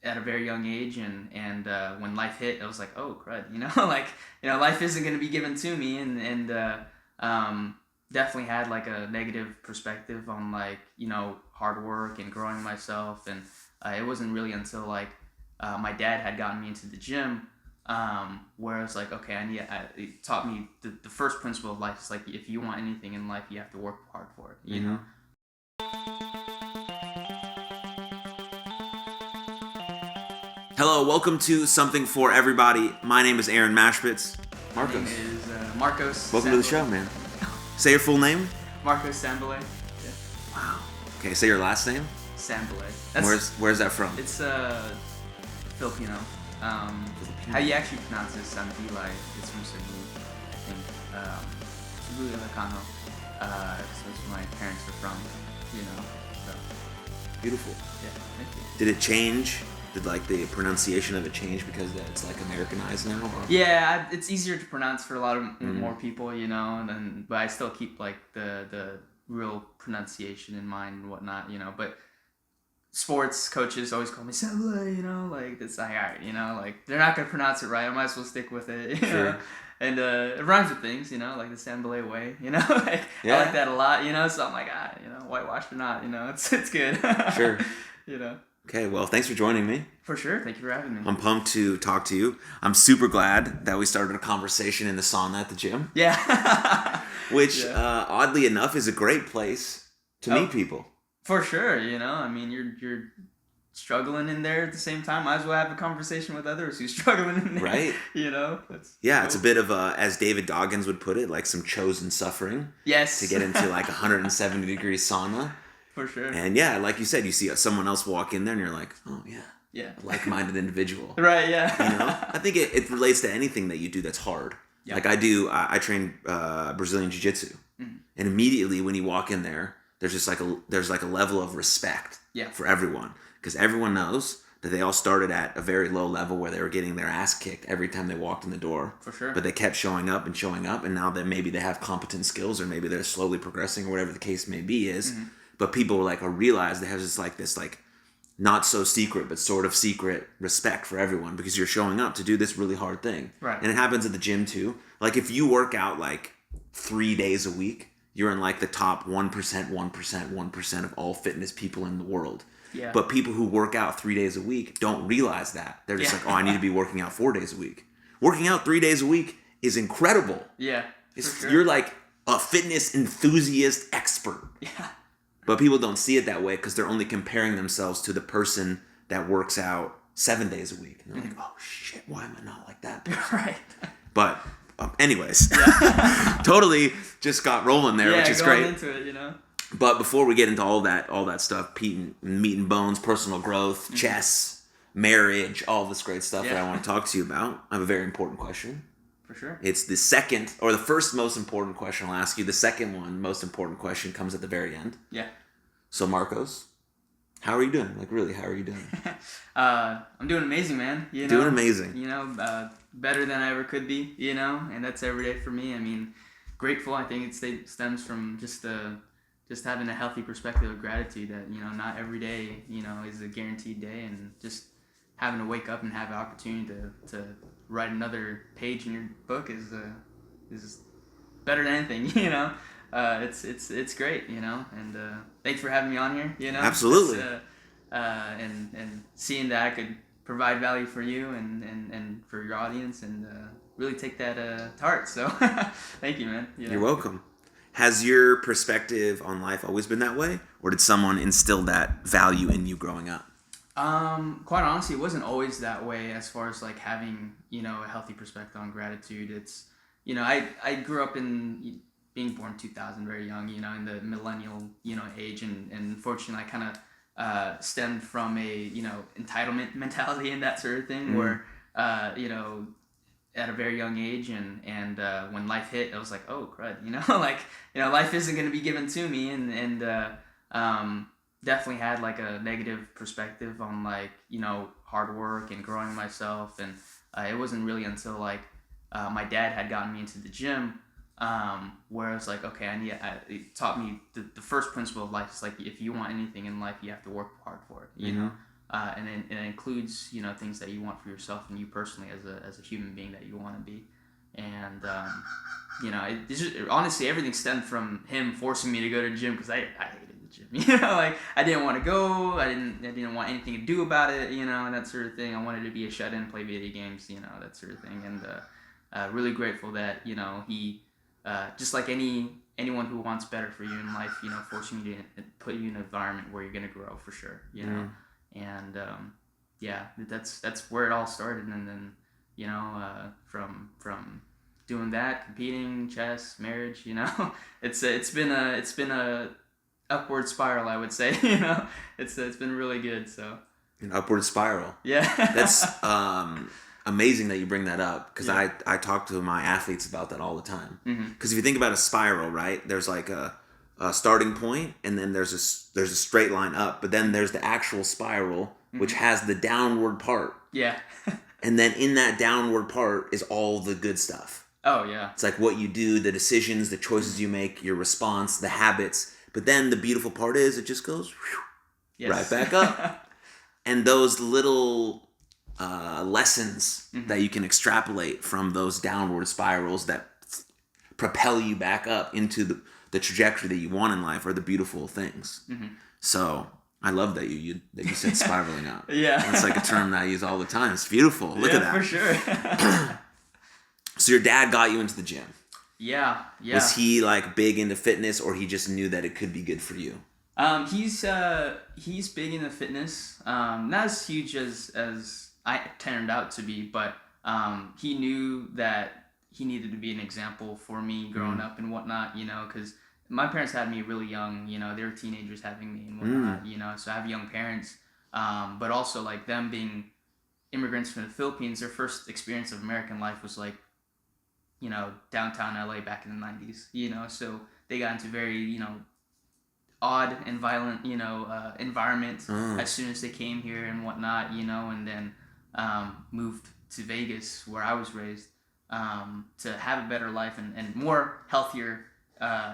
at a very young age, and when life hit, I was like, oh crud, like life isn't going to be given to me, and definitely had like a negative perspective on like hard work and growing myself, and it wasn't really until like my dad had gotten me into the gym, where I was like, okay, it taught me the first principle of life is like, if you want anything in life, you have to work hard for it, you know? Hello, welcome to Something for Everybody. My name is Aaron Machbitz. My name is Marcos. Welcome to the show, man. Say your full name. Marcos Sambilay. Yeah. Wow. Okay, say your last name. Sambilay. Where's that from? It's Filipino. How you actually pronounce it, Sambilay. It's from Cebu, I think. Cebu, Ilocano. So it's where my parents are from, So. Beautiful. Yeah, thank you. Did it change? Did like the pronunciation of it change because it's like Americanized now? Or? Yeah, it's easier to pronounce for a lot of more people, but I still keep like the real pronunciation in mind and whatnot, But sports coaches always call me Sambilay, like that's like, all right, like they're not gonna pronounce it right. I might as well stick with it, Sure. And it rhymes with things, like the Sambilay way, like Yeah. I like that a lot, So I'm like, whitewashed or not, it's good. Sure. Okay, well, thanks for joining me. For sure. Thank you for having me. I'm pumped to talk to you. I'm super glad that we started a conversation in the sauna at the gym. Yeah. Which, oddly enough, is a great place to meet people. For sure. You're struggling in there at the same time. Might as well have a conversation with others who's struggling in there. Right. It's a bit of as David Goggins would put it, like some chosen suffering. Yes. To get into like 170-degree sauna. For sure. And yeah, like you said, you see someone else walk in there and you're like, oh yeah. Yeah. A like-minded individual. Right, yeah. I think it relates to anything that you do that's hard. Yeah. Like I train Brazilian Jiu-Jitsu. Mm-hmm. And immediately when you walk in there, there's a level of respect for everyone. Because everyone knows that they all started at a very low level where they were getting their ass kicked every time they walked in the door. For sure. But they kept showing up, and now that maybe they have competent skills, or maybe they're slowly progressing, or whatever the case may be is. Mm-hmm. But people realize they have this not so secret, but sort of secret respect for everyone because you're showing up to do this really hard thing. Right. And it happens at the gym too. Like if you work out like 3 days a week, you're in like the top 1% of all fitness people in the world. Yeah. But people who work out 3 days a week don't realize that. They're just like, oh, I need to be working out 4 days a week. Working out 3 days a week is incredible. Yeah. Sure. You're like a fitness enthusiast expert. Yeah. But people don't see it that way because they're only comparing themselves to the person that works out 7 days a week. And they're like, oh shit, why am I not like that person? Right. But anyways, totally just got rolling there, which is great. Into it, But before we get into all that stuff, meat and bones, personal growth, chess, marriage, all this great stuff that I want to talk to you about, I have a very important question. For sure. It's the second, or the first most important question I'll ask you. The second one, most important question, comes at the very end. Yeah. So, Marcos, how are you doing? Like, really, how are you doing? I'm doing amazing, man. Doing amazing. Better than I ever could be, and that's every day for me. I mean, grateful, I think it stems from just having a healthy perspective of gratitude that, not every day, is a guaranteed day, and just having to wake up and have an opportunity to write another page in your book is better than anything, it's great, and thanks for having me on here, Absolutely. And seeing that I could provide value for you and for your audience, and really take that to heart, so thank you, man. You're welcome. Has your perspective on life always been that way, or did someone instill that value in you growing up? Quite honestly, it wasn't always that way as far as like having, a healthy perspective on gratitude. It's, I grew up in being born 2000, very young, in the millennial, age. And unfortunately, I kind of stemmed from a, entitlement mentality and that sort of thing where, at a very young age, and when life hit, I was like, oh crud, like, life isn't going to be given to me, and definitely had like a negative perspective on like, hard work and growing myself, and it wasn't really until like my dad had gotten me into the gym, where I was like, okay, it taught me the first principle of life is like, if you want anything in life, you have to work hard for it, you know? and it includes, you know, things that you want for yourself and you personally as a human being that you want to be. And you know, honestly, everything stemmed from him forcing me to go to the gym, because I hated the gym. You know, like I didn't want to go. I didn't want anything to do about it. You know, and that sort of thing. I wanted to be a shut-in, play video games. You know, that sort of thing. And really grateful that, you know, he just like anyone who wants better for you in life, you know, forcing you to put you in an environment where you're gonna grow for sure. You know, and yeah, that's where it all started. And then, you know, from doing that, competing, chess, marriage, you know, it's been a upward spiral, I would say. You know, it's been really good. So an upward spiral. Yeah. That's amazing that you bring that up, because I talk to my athletes about that all the time. Because if you think about a spiral, right, there's like a starting point, and then there's a straight line up, but then there's the actual spiral, which has the downward part. Yeah. And then in that downward part is all the good stuff. Oh, yeah. It's like what you do, the decisions, the choices you make, your response, the habits. But then the beautiful part is it just goes right back up. And those little lessons that you can extrapolate from those downward spirals that propel you back up into the trajectory that you want in life are the beautiful things. So I love that you said spiraling up. Yeah. That's like a term that I use all the time. It's beautiful. Look at that. For sure. So your dad got you into the gym. Yeah. Was he like big into fitness, or he just knew that it could be good for you? He's big into fitness. Not as huge as I turned out to be, but he knew that he needed to be an example for me growing up and whatnot. You know, because my parents had me really young. You know, they were teenagers having me and whatnot. You know, so I have young parents. But also like them being immigrants from the Philippines, their first experience of American life was like, you know, downtown LA back in the 90s, you know, so they got into very, you know, odd and violent, you know, environment as soon as they came here and whatnot, you know, and then moved to Vegas, where I was raised, to have a better life and more healthier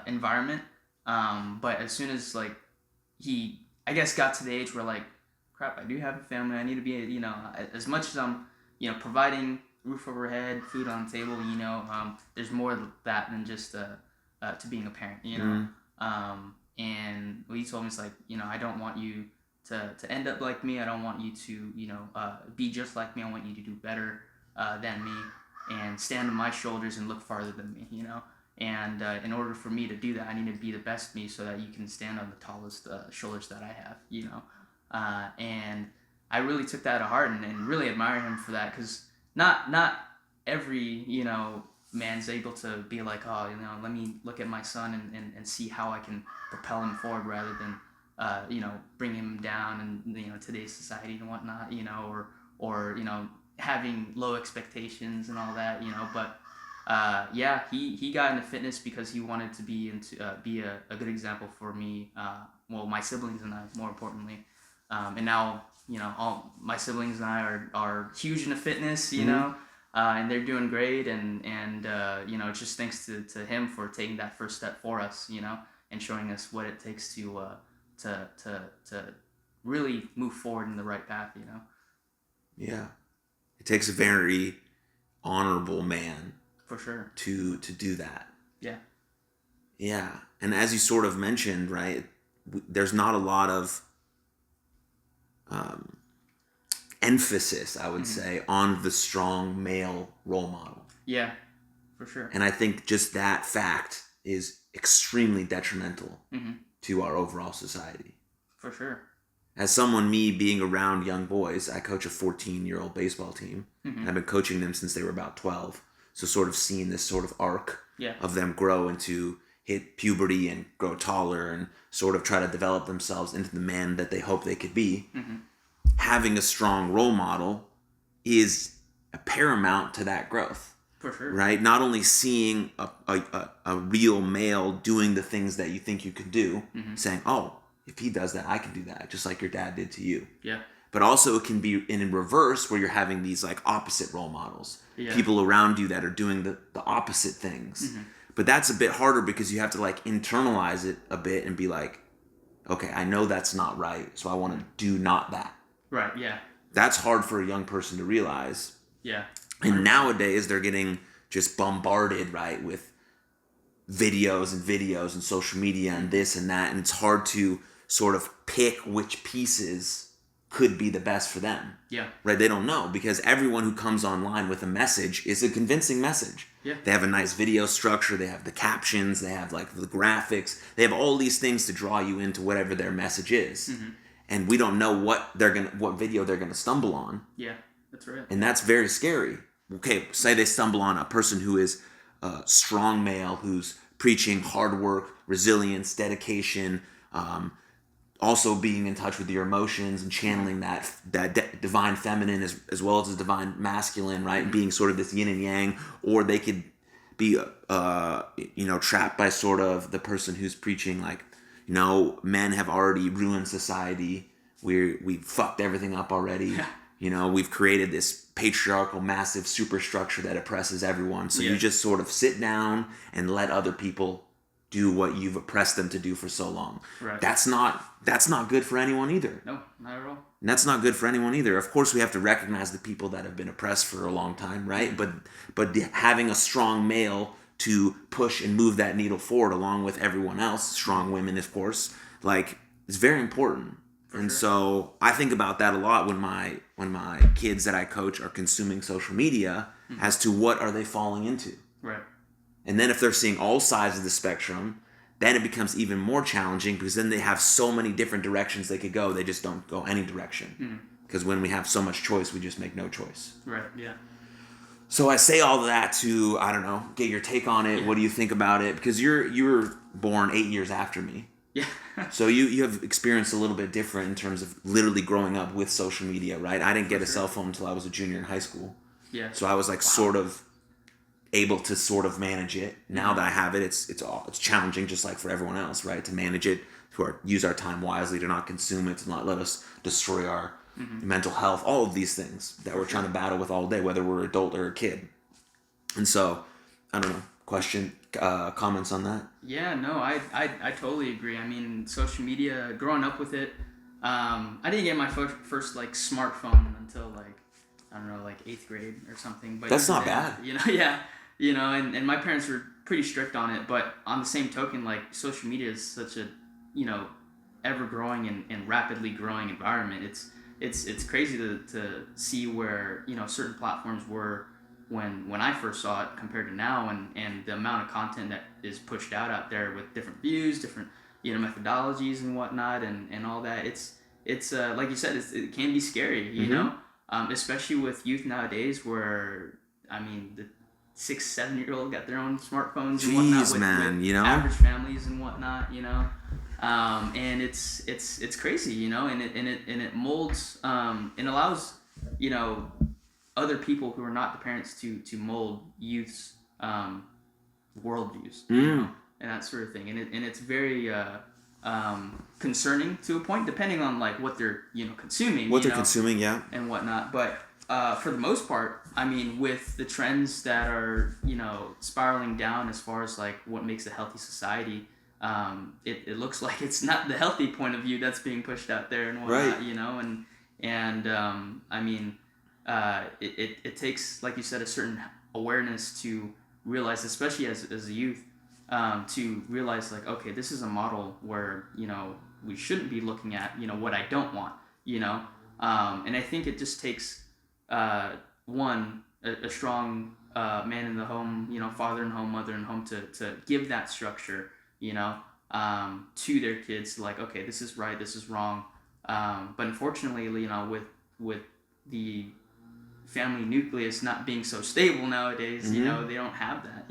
environment. But as soon as like he, I guess, got to the age where like, crap, I do have a family, I need to be, you know, as much as I'm, you know, providing roof over head, food on the table, you know, there's more to that than just to being a parent, you know. And what he told me is like, you know, I don't want you to end up like me. I don't want you to, you know, be just like me. I want you to do better than me and stand on my shoulders and look farther than me, you know. And in order for me to do that, I need to be the best me so that you can stand on the tallest shoulders that I have, you know. And I really took that to heart and really admire him for that, because not every, you know, man's able to be like, oh, you know, let me look at my son and see how I can propel him forward rather than, you know, bring him down in, you know, today's society and whatnot, you know, or you know, having low expectations and all that, you know. But yeah, he got into fitness because he wanted to be a good example for me, well, my siblings and I, more importantly. And now, you know, all my siblings and I are huge into fitness, you know, and they're doing great. And you know, it's just thanks to him for taking that first step for us, you know, and showing us what it takes to really move forward in the right path, you know. Yeah. It takes a very honorable man. For sure. To do that. Yeah. Yeah. And as you sort of mentioned, right, there's not a lot of emphasis, I would say, on the strong male role model. Yeah, for sure. And I think just that fact is extremely detrimental to our overall society. For sure. As someone, me being around young boys, I coach a 14-year-old baseball team. And I've been coaching them since they were about 12. So sort of seeing this sort of arc of them grow into hit puberty and grow taller and sort of try to develop themselves into the man that they hope they could be. Having a strong role model is a paramount to that growth. For sure. Right? Not only seeing a real male doing the things that you think you could do, saying, oh, if he does that, I can do that, just like your dad did to you. Yeah. But also it can be in reverse, where you're having these like opposite role models. Yeah. People around you that are doing the opposite things. But that's a bit harder because you have to like internalize it a bit and be like, okay, I know that's not right, so I want to do not that. Right. Yeah. That's hard for a young person to realize. Yeah. 100%. And nowadays they're getting just bombarded, right, with videos and social media and this and that, and it's hard to sort of pick which pieces could be the best for them. Yeah. Right? They don't know, because everyone who comes online with a message is a convincing message. Yeah. They have a nice video structure, they have the captions, they have like the graphics, they have all these things to draw you into whatever their message is. Mm-hmm. And we don't know what video they're gonna stumble on. Yeah, that's right. And that's very scary. Okay, say they stumble on a person who is a strong male, who's preaching hard work, resilience, dedication, also being in touch with your emotions and channeling that divine feminine as well as the divine masculine, right? And being sort of this yin and yang. Or they could be, trapped by sort of the person who's preaching like, men have already ruined society. We've fucked everything up already. Yeah. We've created this patriarchal, massive superstructure that oppresses everyone. So you just sort of sit down and let other people do what you've oppressed them to do for so long. Right. That's not good for anyone either. No, not at all. And that's not good for anyone either. Of course, we have to recognize the people that have been oppressed for a long time, right? But having a strong male to push and move that needle forward along with everyone else, strong women, of course, like, it's very important. And so I think about that a lot when my kids that I coach are consuming social media, as to what are they falling into. Right. And then if they're seeing all sides of the spectrum, then it becomes even more challenging, because then they have so many different directions they could go. They just don't go any direction. Because when we have so much choice, we just make no choice. Right, yeah. So I say all of that to, I don't know, get your take on it. Yeah. What do you think about it? Because you were born 8 years after me. Yeah. So you have experienced a little bit different in terms of literally growing up with social media, right? I didn't get a cell phone until I was a junior in high school. Yeah. So I was like sort of able to sort of manage it. Now that I have it, it's challenging, just like for everyone else, right? To manage it, to use our time wisely, to not consume it, to not let us destroy our mental health, all of these things that we're trying to battle with all day, whether we're an adult or a kid. And so, I don't know, comments on that? Yeah, no, I totally agree. I mean, social media, growing up with it, I didn't get my first like smartphone until like, I don't know, like 8th grade or something. But that's not bad. Yeah, and my parents were pretty strict on it. But on the same token, like, social media is such a, ever growing and rapidly growing environment. It's crazy to see where, certain platforms were when I first saw it compared to now, and the amount of content that is pushed out there with different views, different, methodologies and whatnot, and all that. It's like you said, it can be scary, you know? Especially with youth nowadays, where, I mean, the 6-7-year-old got their own smartphones and whatnot, with average families and whatnot, and it's crazy, and it molds, and allows, other people who are not the parents to mold youth's worldviews, and that sort of thing, and it's very concerning to a point, depending on like what they're consuming, consuming, yeah, and whatnot. But for the most part, I mean, with the trends that are spiraling down as far as like what makes a healthy society, it looks like it's not the healthy point of view that's being pushed out there and whatnot, right. and I mean, it takes, like you said, a certain awareness to realize, especially as a youth, to realize like, okay, this is a model where we shouldn't be looking at what I don't want, and I think it just takes a strong man in the home, father in home, mother in home, to give that structure, to their kids, like, okay, this is right, this is wrong, but unfortunately, with the family nucleus not being so stable nowadays, they don't have that,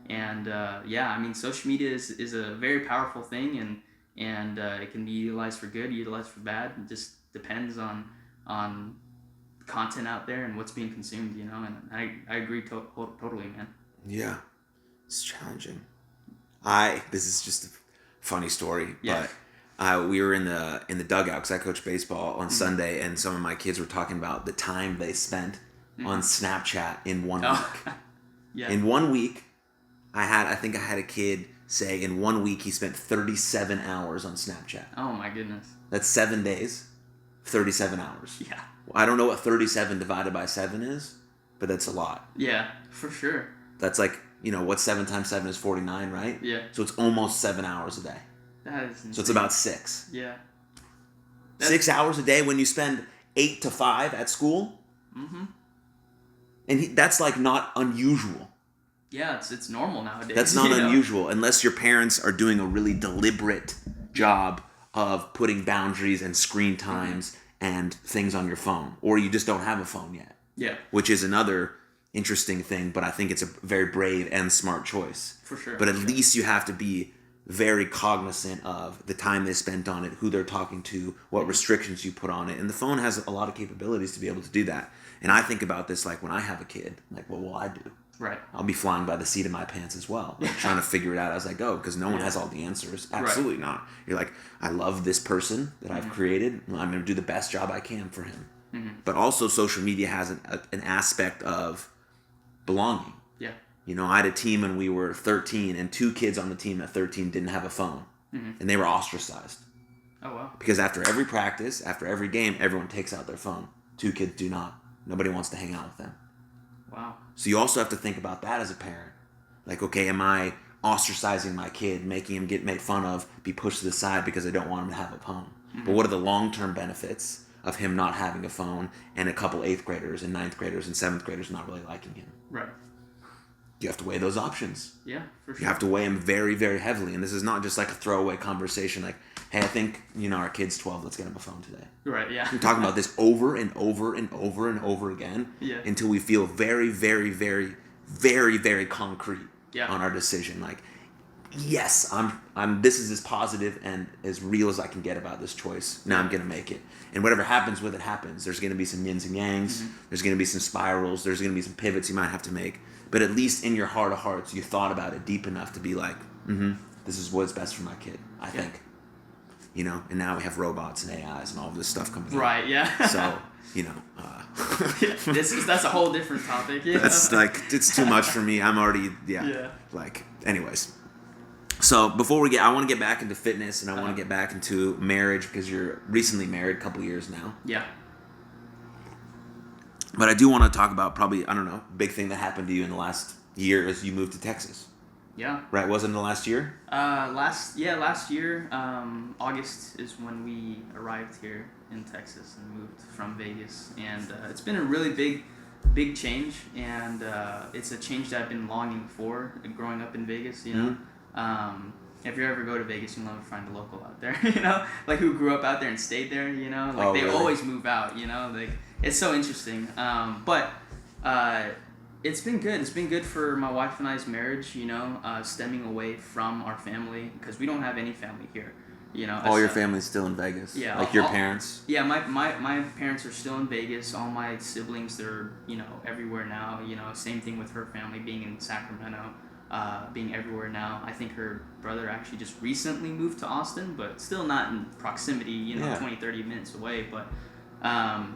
and I mean, social media is a very powerful thing, and it can be utilized for good, utilized for bad. It just depends on content out there and what's being consumed, and I agree totally, man. Yeah, it's challenging. This is just a funny story, but we were in the dugout, because I coach baseball on Sunday, and some of my kids were talking about the time they spent on Snapchat in 1 week. Yeah. In 1 week, I think I had a kid say in 1 week he spent 37 hours on Snapchat. Oh my goodness. That's 7 days. 37 hours. Yeah. I don't know what 37 divided by 7 is, but that's a lot. Yeah, for sure. That's like, what's 7 times 7 is 49, right? Yeah. So it's almost 7 hours a day. That is insane. So it's about 6. Yeah. 6 hours a day when you spend 8 to 5 at school. Mm-hmm. And that's like not unusual. Yeah, it's normal nowadays. That's not unusual unless your parents are doing a really deliberate job of putting boundaries and screen times and things on your phone, or you just don't have a phone yet. Yeah. Which is another interesting thing, but I think it's a very brave and smart choice. For sure. But at least you have to be very cognizant of the time they spent on it, who they're talking to, what restrictions you put on it. And the phone has a lot of capabilities to be able to do that. And I think about this like when I have a kid, like, what will I do? Right. I'll be flying by the seat of my pants as well, like trying to figure it out as I go, because no one has all the answers. Absolutely not. You're like, I love this person that I've created. I'm going to do the best job I can for him. Mm-hmm. But also social media has an aspect of belonging. Yeah. I had a team when we were 13, and 2 kids on the team at 13 didn't have a phone. Mm-hmm. And they were ostracized. Oh, wow. Because after every practice, after every game, everyone takes out their phone. 2 kids do not. Nobody wants to hang out with them. Wow. So you also have to think about that as a parent. Like, okay, am I ostracizing my kid, making him get made fun of, be pushed to the side because I don't want him to have a phone? Mm-hmm. But what are the long-term benefits of him not having a phone and a couple 8th graders and 9th graders and 7th graders not really liking him? Right. You have to weigh those options. Yeah, for sure. You have to weigh them very, very heavily. And this is not just like a throwaway conversation like, hey, I think, our kid's 12, let's get him a phone today. Right, yeah. We're talking about this over and over and over and over again until we feel very, very, very, very, very concrete on our decision. Like, yes, this is as positive and as real as I can get about this choice. Now I'm going to make it. And whatever happens with it happens. There's going to be some yins and yangs. Mm-hmm. There's going to be some spirals. There's going to be some pivots you might have to make. But at least in your heart of hearts, you thought about it deep enough to be like, this is what's best for my kid, I think. And now we have robots and AIs and all of this stuff coming out. Right, yeah. So, that's a whole different topic. Yeah. That's like, it's too much for me. I'm already, like, anyways. So before I want to get back into fitness, and I want to get back into marriage, because you're recently married, a couple years now. Yeah. But I do want to talk about probably, I don't know, big thing that happened to you in the last year is you moved to Texas. Yeah. Right? Wasn't it the last year? Last year, August is when we arrived here in Texas and moved from Vegas, and it's been a really big change, and it's a change that I've been longing for growing up in Vegas. If you ever go to Vegas, you'll never find a local out there. Like who grew up out there and stayed there. Like they always move out. Like it's so interesting. But it's been good. It's been good for my wife and I's marriage, stemming away from our family, because we don't have any family here. All your family's still in Vegas? Yeah. Like your parents? Yeah, my parents are still in Vegas. All my siblings, they're, everywhere now. Same thing with her family being in Sacramento, being everywhere now. I think her brother actually just recently moved to Austin, but still not in proximity, 20, 30 minutes away. But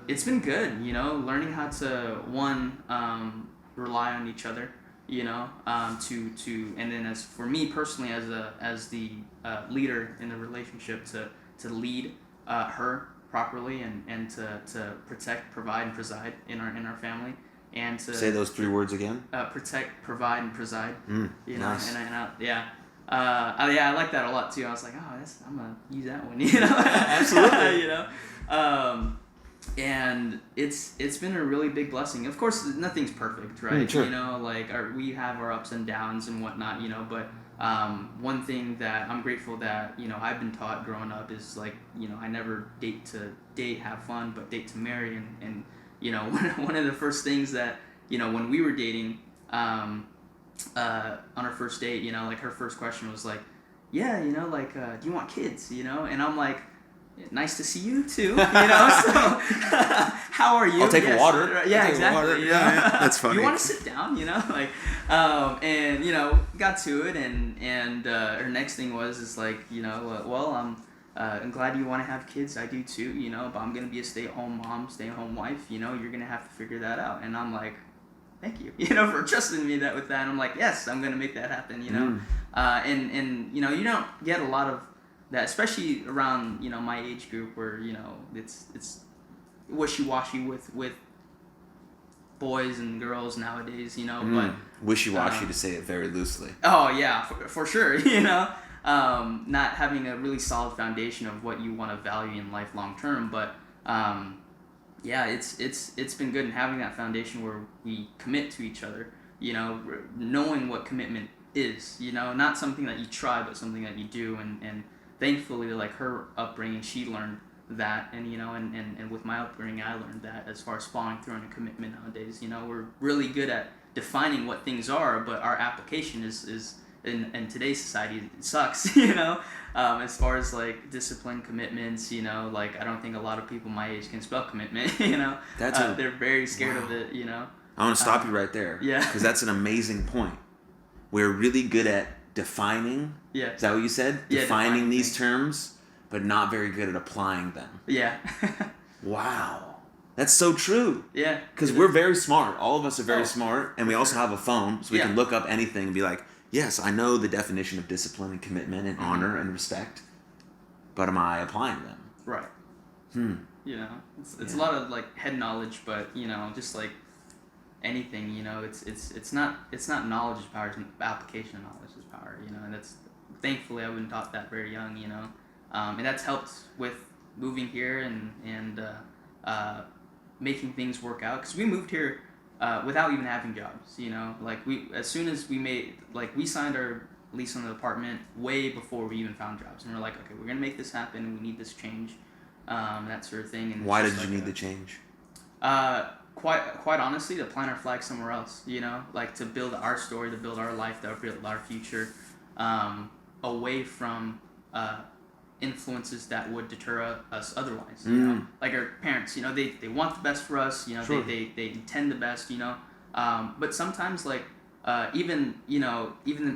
it's been good, learning how to, rely on each other, to and then as for me personally as the leader in the relationship to lead her properly and to protect, provide, and preside in our family, and to say those 3 words again. Protect, provide, and preside. Nice. I like that a lot too. I was like, I'm gonna use that one. Absolutely. And it's been a really big blessing. Of course, nothing's perfect, right? Sure. We have our ups and downs and whatnot, but one thing that I'm grateful that I've been taught growing up is like I never date to date, have fun, but date to marry. And one of the first things that when we were dating, on our first date, like her first question was like, do you want kids? And I'm like, nice to see you too. So how are you? I'll take water. Yeah, exactly. Water. Yeah, that's funny. You want to sit down? And got to it, and her next thing was I'm glad you want to have kids. I do too. But I'm gonna be a stay-at-home mom, stay-at-home wife. You're gonna have to figure that out. And I'm like, thank you, for trusting me with that. And I'm like, yes, I'm gonna make that happen. And you don't get a lot of that, especially around, you know, my age group where, you know, it's wishy-washy with boys and girls nowadays, you know, but wishy-washy to say it very loosely. Oh yeah, for sure, you know, not having a really solid foundation of what you want to value in life long term, but yeah, it's been good in having that foundation where we commit to each other, you know, knowing what commitment is, you know, not something that you try, but something that you do, and thankfully, like, her upbringing, she learned that, and, you know, and with my upbringing, I learned that as far as following through on a commitment nowadays. You know, we're really good at defining what things are, but our application is in today's society, it sucks, you know, as far as, like, discipline, commitments, you know, like, I don't think a lot of people my age can spell commitment, you know, they're very scared of it, you know. I want to stop you right there. Yeah. Because that's an amazing point. We're really good at defining. Yeah. Is that what you said? Yeah, defining these terms, but not very good at applying them. Yeah. Wow. That's so true. Yeah. Because we're very smart. All of us are very smart. And we also have a phone, so we can look up anything and be like, yes, I know the definition of discipline and commitment and honor and respect, but am I applying them? Right. You know, it's a lot of, like, head knowledge, but, you know, just like anything, you know, it's not knowledge is power, it's application of knowledge is power, you know, and that's, thankfully, I've been taught that very young, you know, and that's helped with moving here and making things work out, because we moved here without even having jobs, you know, like, as soon as we signed our lease on the apartment way before we even found jobs, and we're like, okay, we're gonna make this happen, we need this change, that sort of thing. And why did you need the change? Quite honestly, to plant our flag somewhere else, you know, like, to build our story, to build our life, to build our future, away from influences that would deter us otherwise, you know, like our parents, you know, they want the best for us, you know, sure. they intend the best, you know, but sometimes, like, even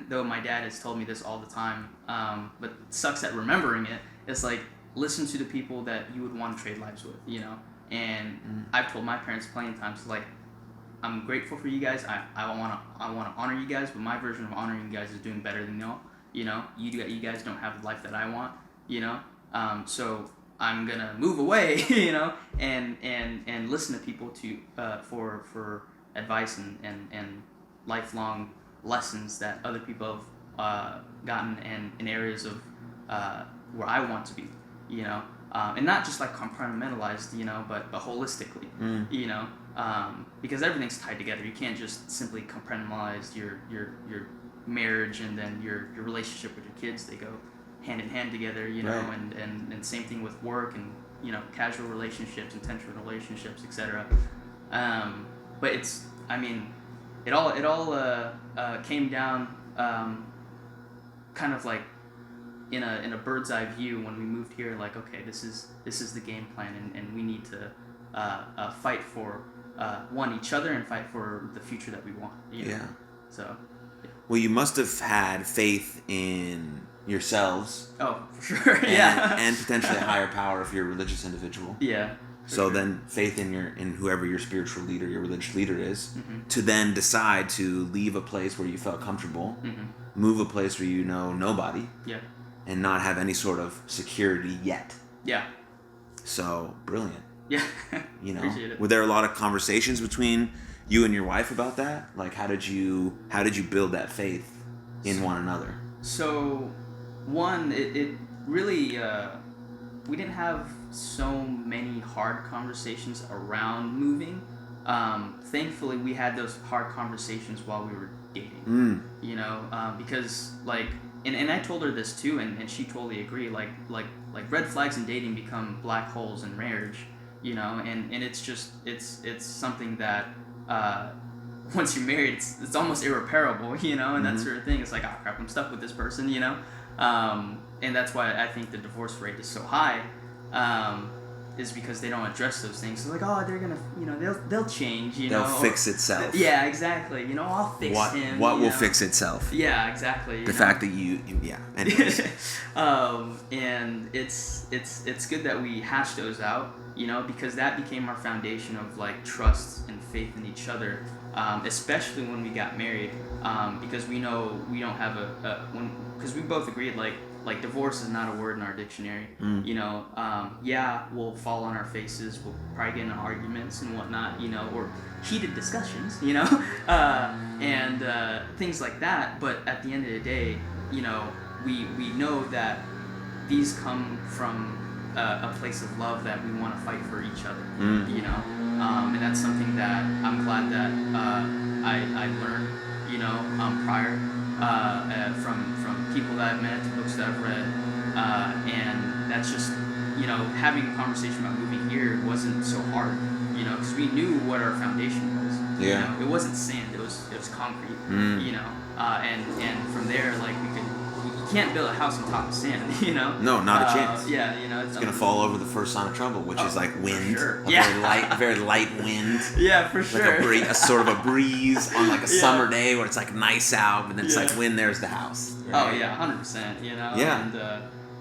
though my dad has told me this all the time, but it sucks at remembering it, it's like, listen to the people that you would want to trade lives with, you know. And I've told my parents plenty of times, like, I'm grateful for you guys. I want to honor you guys, but my version of honoring you guys is doing better than y'all. You know, you guys don't have the life that I want. You know, so I'm gonna move away. You know, and listen to people for advice and lifelong lessons that other people have gotten in areas of where I want to be. You know. And not just, like, compartmentalized, you know, but holistically, you know, because everything's tied together. You can't just simply compartmentalize your marriage and then your relationship with your kids. They go hand in hand together, you know, right. and same thing with work and, you know, casual relationships, intentional relationships, etc. But it all came down kind of like in a bird's eye view when we moved here, like, okay, this is the game plan, and we need to fight for each other and fight for the future that we want. You know? Yeah. So. Yeah. Well, you must have had faith in yourselves. Oh, for sure. Yeah. And potentially a higher power if you're a religious individual. Yeah. So sure. Then faith in whoever your spiritual leader, your religious leader is, to then decide to leave a place where you felt comfortable, move a place where you know nobody. Yeah. And not have any sort of security yet. Yeah. So, brilliant. Yeah. You know, appreciate it. Were there a lot of conversations between you and your wife about that? Like, how did you build that faith in one another? So, one, it really, we didn't have so many hard conversations around moving. Thankfully, we had those hard conversations while we were dating. You know, because, like, and I told her this too, and she totally agreed. Like red flags in dating become black holes in marriage, you know, and it's just it's something that once you're married, it's almost irreparable, you know, and that sort of thing. It's like, oh crap, I'm stuck with this person, you know, and that's why I think the divorce rate is so high. Is because they don't address those things. So, like, oh, they're gonna, you know, they'll change, you know. They'll fix itself. Yeah, exactly. You know, I'll fix him. What will fix itself? Yeah, exactly. The fact that yeah. Anyways. And it's good that we hashed those out, you know, because that became our foundation of, like, trust and faith in each other, especially when we got married, because we know we don't have because we both agreed, like like divorce is not a word in our dictionary. You know, we'll fall on our faces, we'll probably get into arguments and whatnot, you know, or heated discussions, you know, and things like that. But at the end of the day, you know, we know that these come from a place of love, that we want to fight for each other, you know, and that's something that I'm glad that I learned, you know, prior from people that I've met, books that I've read, and that's just, you know, having a conversation about moving here wasn't so hard, you know, because we knew what our foundation was. Yeah. You know, it wasn't sand; it was concrete. You know, and from there, like you can't build a house on top of sand, you know? No, not a chance. Yeah, you know, it's gonna fall over the first sign of trouble, which is like wind, sure. Very light wind. Yeah, for sure. Like a sort of a breeze on like a summer day where it's like nice out, but then it's like when there's the house. Right? Oh yeah, 100%. You know. Yeah. And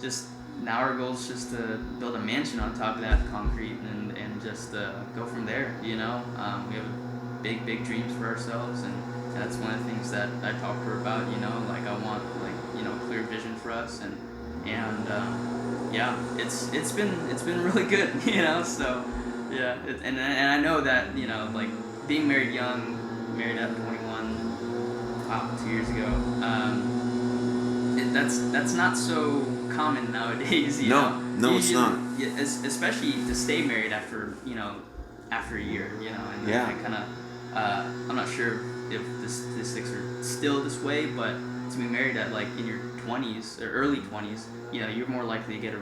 just now our goal is just to build a mansion on top of that concrete and just go from there. You know, we have big dreams for ourselves, and that's one of the things that I talk to her about. You know, like I want clear vision for us, and it's been really good, you know. So yeah, and I know that, you know, like being married young, married at 21, 2 years ago, that's not so common nowadays. You know? No, it's not. Especially to stay married after a year, you know. And I kind of I'm not sure if the statistics are still this way, but to be married at like in your 20s or early 20s, you know, you're more likely to get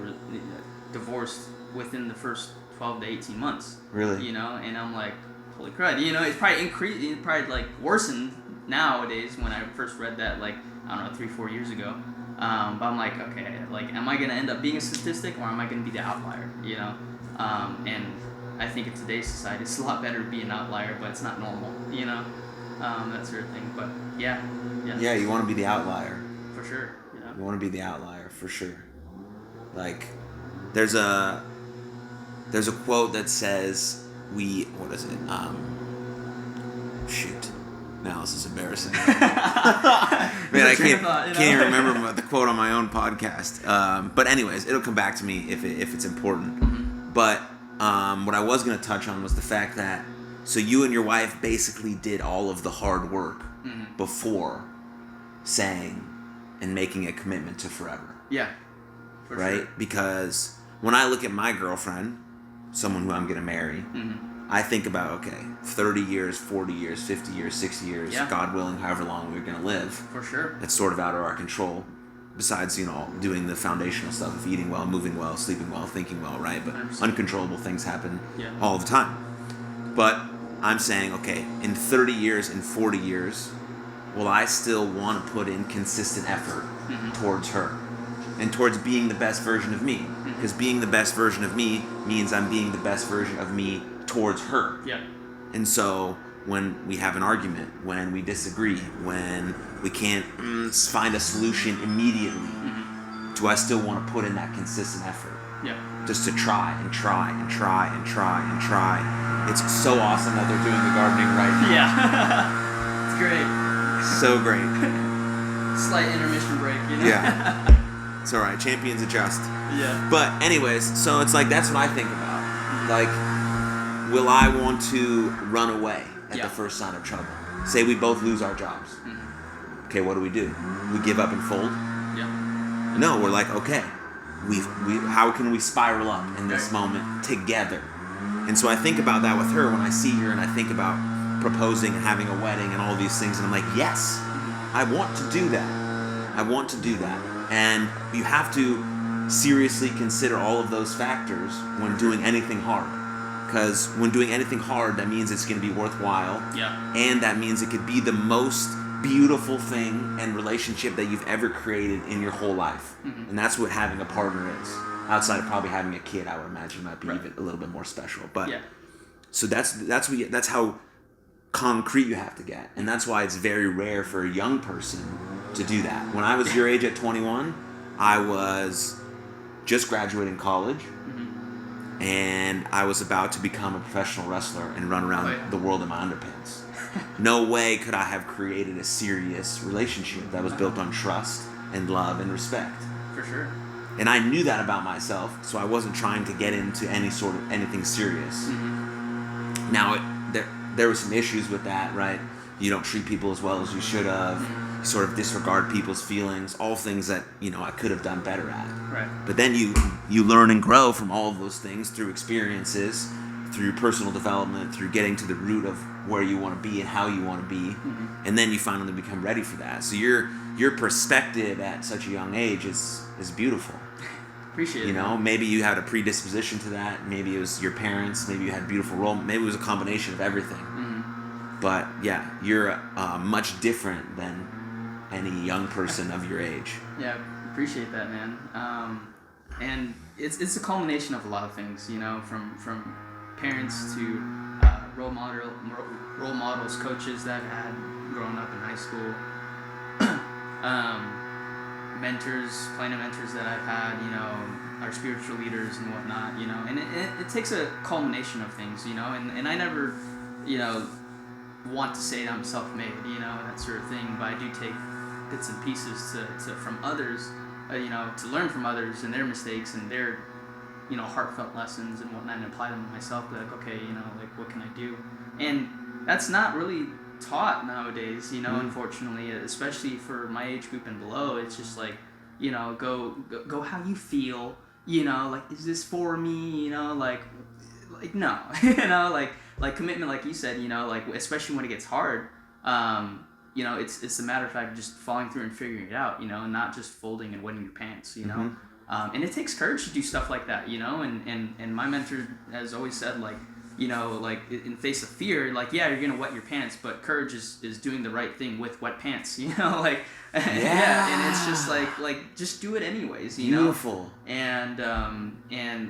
divorced within the first 12 to 18 months. Really? You know, and I'm like, holy crud. You know, it's probably like worsened nowadays. When I first read that, like, I don't know, 3-4 years ago. But I'm like, okay, like, am I gonna end up being a statistic, or am I gonna be the outlier? You know, and I think in today's society, it's a lot better to be an outlier, but it's not normal. You know, that sort of thing. But yeah. Yeah, you want to be the outlier. For sure. You know? You want to be the outlier, for sure. Like, there's a quote that says, what is it? Shoot. Now this is embarrassing. Man, I can't even remember the quote on my own podcast. But anyways, it'll come back to me if it's important. Mm-hmm. But what I was going to touch on was the fact that, so you and your wife basically did all of the hard work before saying and making a commitment to forever. Yeah. For right? Sure. Because when I look at my girlfriend, someone who I'm going to marry, I think about, okay, 30 years, 40 years, 50 years, 60 years, God willing, however long we're going to live. For sure. That's sort of out of our control. Besides, you know, doing the foundational stuff of eating well, moving well, sleeping well, thinking well, right? But 100%. Uncontrollable things happen all the time. But I'm saying, okay, in 30 years, in 40 years, will I still want to put in consistent effort towards her and towards being the best version of me? Because being the best version of me means I'm being the best version of me towards her. Yeah. And so when we have an argument, when we disagree, when we can't find a solution immediately, do I still want to put in that consistent effort? Yeah. Just to try and try and try and try and try. It's so awesome that they're doing the gardening right now. Yeah. It's great. So great. Slight intermission break, you know? Yeah. It's alright. Champions adjust. Yeah. But anyways, so it's like, that's what I think about. Like, will I want to run away at the first sign of trouble? Say we both lose our jobs. Okay, what do? We give up and fold? Yeah. No, we're like, okay, we how can we spiral up in this moment together? And so I think about that with her when I see her, and I think about proposing and having a wedding and all these things, and I'm like, yes, I want to do that. I want to do that. And you have to seriously consider all of those factors when doing anything hard. Because when doing anything hard, that means it's going to be worthwhile. Yeah. And that means it could be the most beautiful thing and relationship that you've ever created in your whole life. And that's what having a partner is. Outside of probably having a kid, I would imagine might be even a little bit more special. But so that's how concrete you have to get. And that's why it's very rare for a young person to do that. When I was your age at 21, I was just graduating college. And I was about to become a professional wrestler and run around the world in my underpants. No way could I have created a serious relationship that was built on trust and love and respect. For sure. And I knew that about myself, so I wasn't trying to get into anything serious. Mm-hmm. Now, there were some issues with that, right? You don't treat people as well as you should have. Mm-hmm. You sort of disregard people's feelings, all things that, I could have done better at. Right. But then you learn and grow from all of those things through experiences, through personal development, through getting to the root of where you want to be and how you want to be. Mm-hmm. And then you finally become ready for that. So your perspective at such a young age is beautiful. Appreciate it. Maybe you had a predisposition to that. Maybe it was your parents. Maybe you had a beautiful role. Maybe it was a combination of everything. Mm-hmm. But yeah, you're much different than any young person of your age. Yeah, appreciate that, man. And it's a culmination of a lot of things, from parents to role models, coaches that I've had growing up in high school. Mentors, plenty of mentors that I've had, our spiritual leaders and whatnot, and it takes a culmination of things, and I never, want to say that I'm self-made, and that sort of thing, but I do take bits and pieces to from others, to learn from others and their mistakes and their, heartfelt lessons and whatnot, and apply them to myself, like, okay, what can I do? And that's not really taught nowadays, unfortunately, especially for my age group and below. It's just like, go how you feel, is this for me, like no, like commitment, like you said, especially when it gets hard, it's a matter of fact just following through and figuring it out, and not just folding and wetting your pants, Mm-hmm. And it takes courage to do stuff like that, and my mentor has always said, like, in face of fear, like, yeah, you're gonna wet your pants, but courage is doing the right thing with wet pants, yeah. And it's just like just do it anyways, Beautiful. And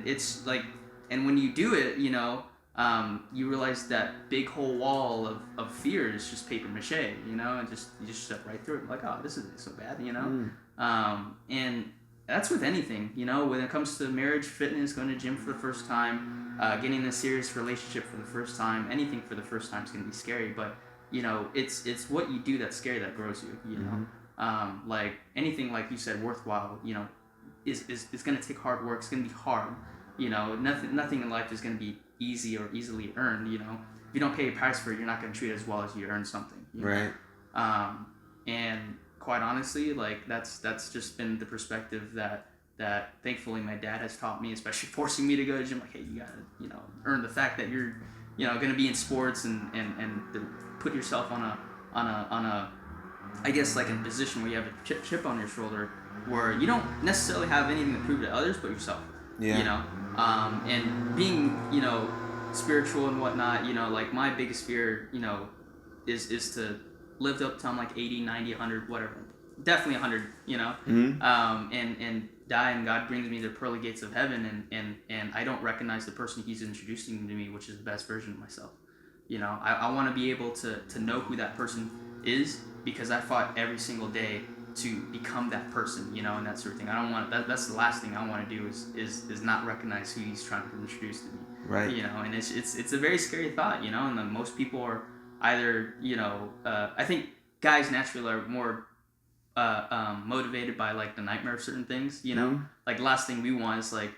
it's like, and when you do it, you realize that big whole wall of fear is just paper mache, and you just step right through it, like, oh, this isn't so bad, and that's with anything, when it comes to marriage, fitness, going to gym for the first time, getting in a serious relationship for the first time, anything for the first time is going to be scary, but, it's what you do that's scary that grows you, Mm-hmm. Like anything, like you said, worthwhile, is going to take hard work. It's going to be hard, nothing in life is going to be easy or easily earned, If you don't pay a price for it, you're not going to treat it as well as you earn something, Right. And quite honestly, like that's just been the perspective that thankfully my dad has taught me, especially forcing me to go to gym. Like, hey, you gotta earn the fact that you're going to be in sports and put yourself on a I guess like in a position where you have a chip on your shoulder, where you don't necessarily have anything to prove to others but yourself. Yeah. And being spiritual and whatnot, like my biggest fear is to live up to, I'm like 80, 90, 100, whatever. Definitely 100, Mm-hmm. And die, and God brings me to the pearly gates of heaven, and I don't recognize the person He's introducing to me, which is the best version of myself. I want to be able to know who that person is, because I fought every single day to become that person, and that sort of thing. I don't want that's the last thing I want to do is not recognize who He's trying to introduce to me. Right. And it's a very scary thought, and then most people are either, I think guys naturally are more motivated by like the nightmare of certain things, Mm-hmm. Like the last thing we want is like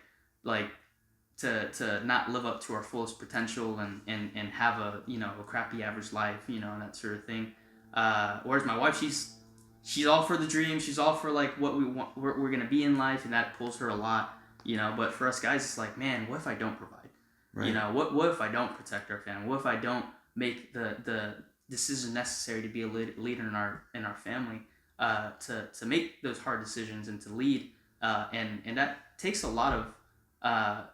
to not live up to our fullest potential and have a crappy average life, and that sort of thing. Whereas my wife, she's all for the dream, she's all for like what we want, we're gonna be in life, and that pulls her a lot, but for us guys, it's like, man, what if I don't provide? Right. What if I don't protect our family? What if I don't make the decision necessary to be a leader in our family, to make those hard decisions and to lead, and that takes a lot of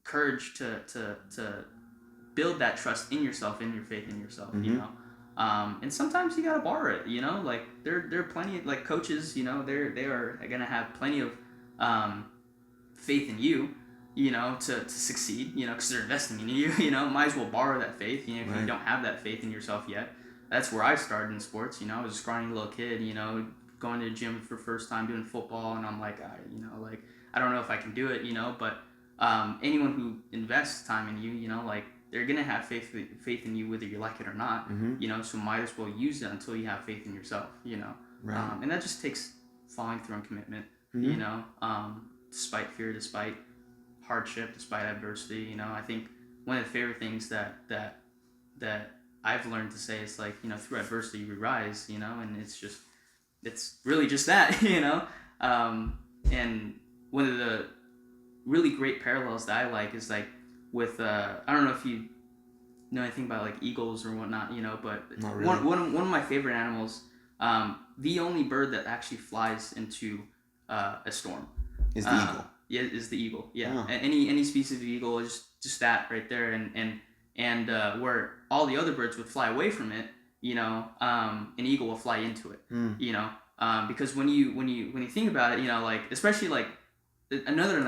courage to build that trust in yourself, in your faith in yourself, Mm-hmm. And sometimes you gotta borrow it, like there are plenty of like coaches, they are gonna have plenty of faith in you, to succeed, because they're investing in you, might as well borrow that faith, if Right. you don't have that faith in yourself yet. That's where I started in sports, I was a scrawny little kid, going to the gym for the first time, doing football, and I'm like, like, I don't know if I can do it, but anyone who invests time in you, like, they're going to have faith in you whether you like it or not, Mm-hmm. So might as well use it until you have faith in yourself, Right. And that just takes following through and commitment. you know, despite fear, despite hardship, despite adversity. You know, I think one of the favorite things that I've learned to say is like, you know, through adversity we rise, you know, and it's really just that, you know. And one of the really great parallels that I like is like with I don't know if you know anything about like eagles or whatnot, you know, but Not really. one of my favorite animals, the only bird that actually flies into a storm Is the eagle. Yeah, is the eagle. Yeah, Oh. any species of eagle is just that right there, and where all the other birds would fly away from it, you know, an eagle will fly into it, you know, because when you think about it, you know, like especially like another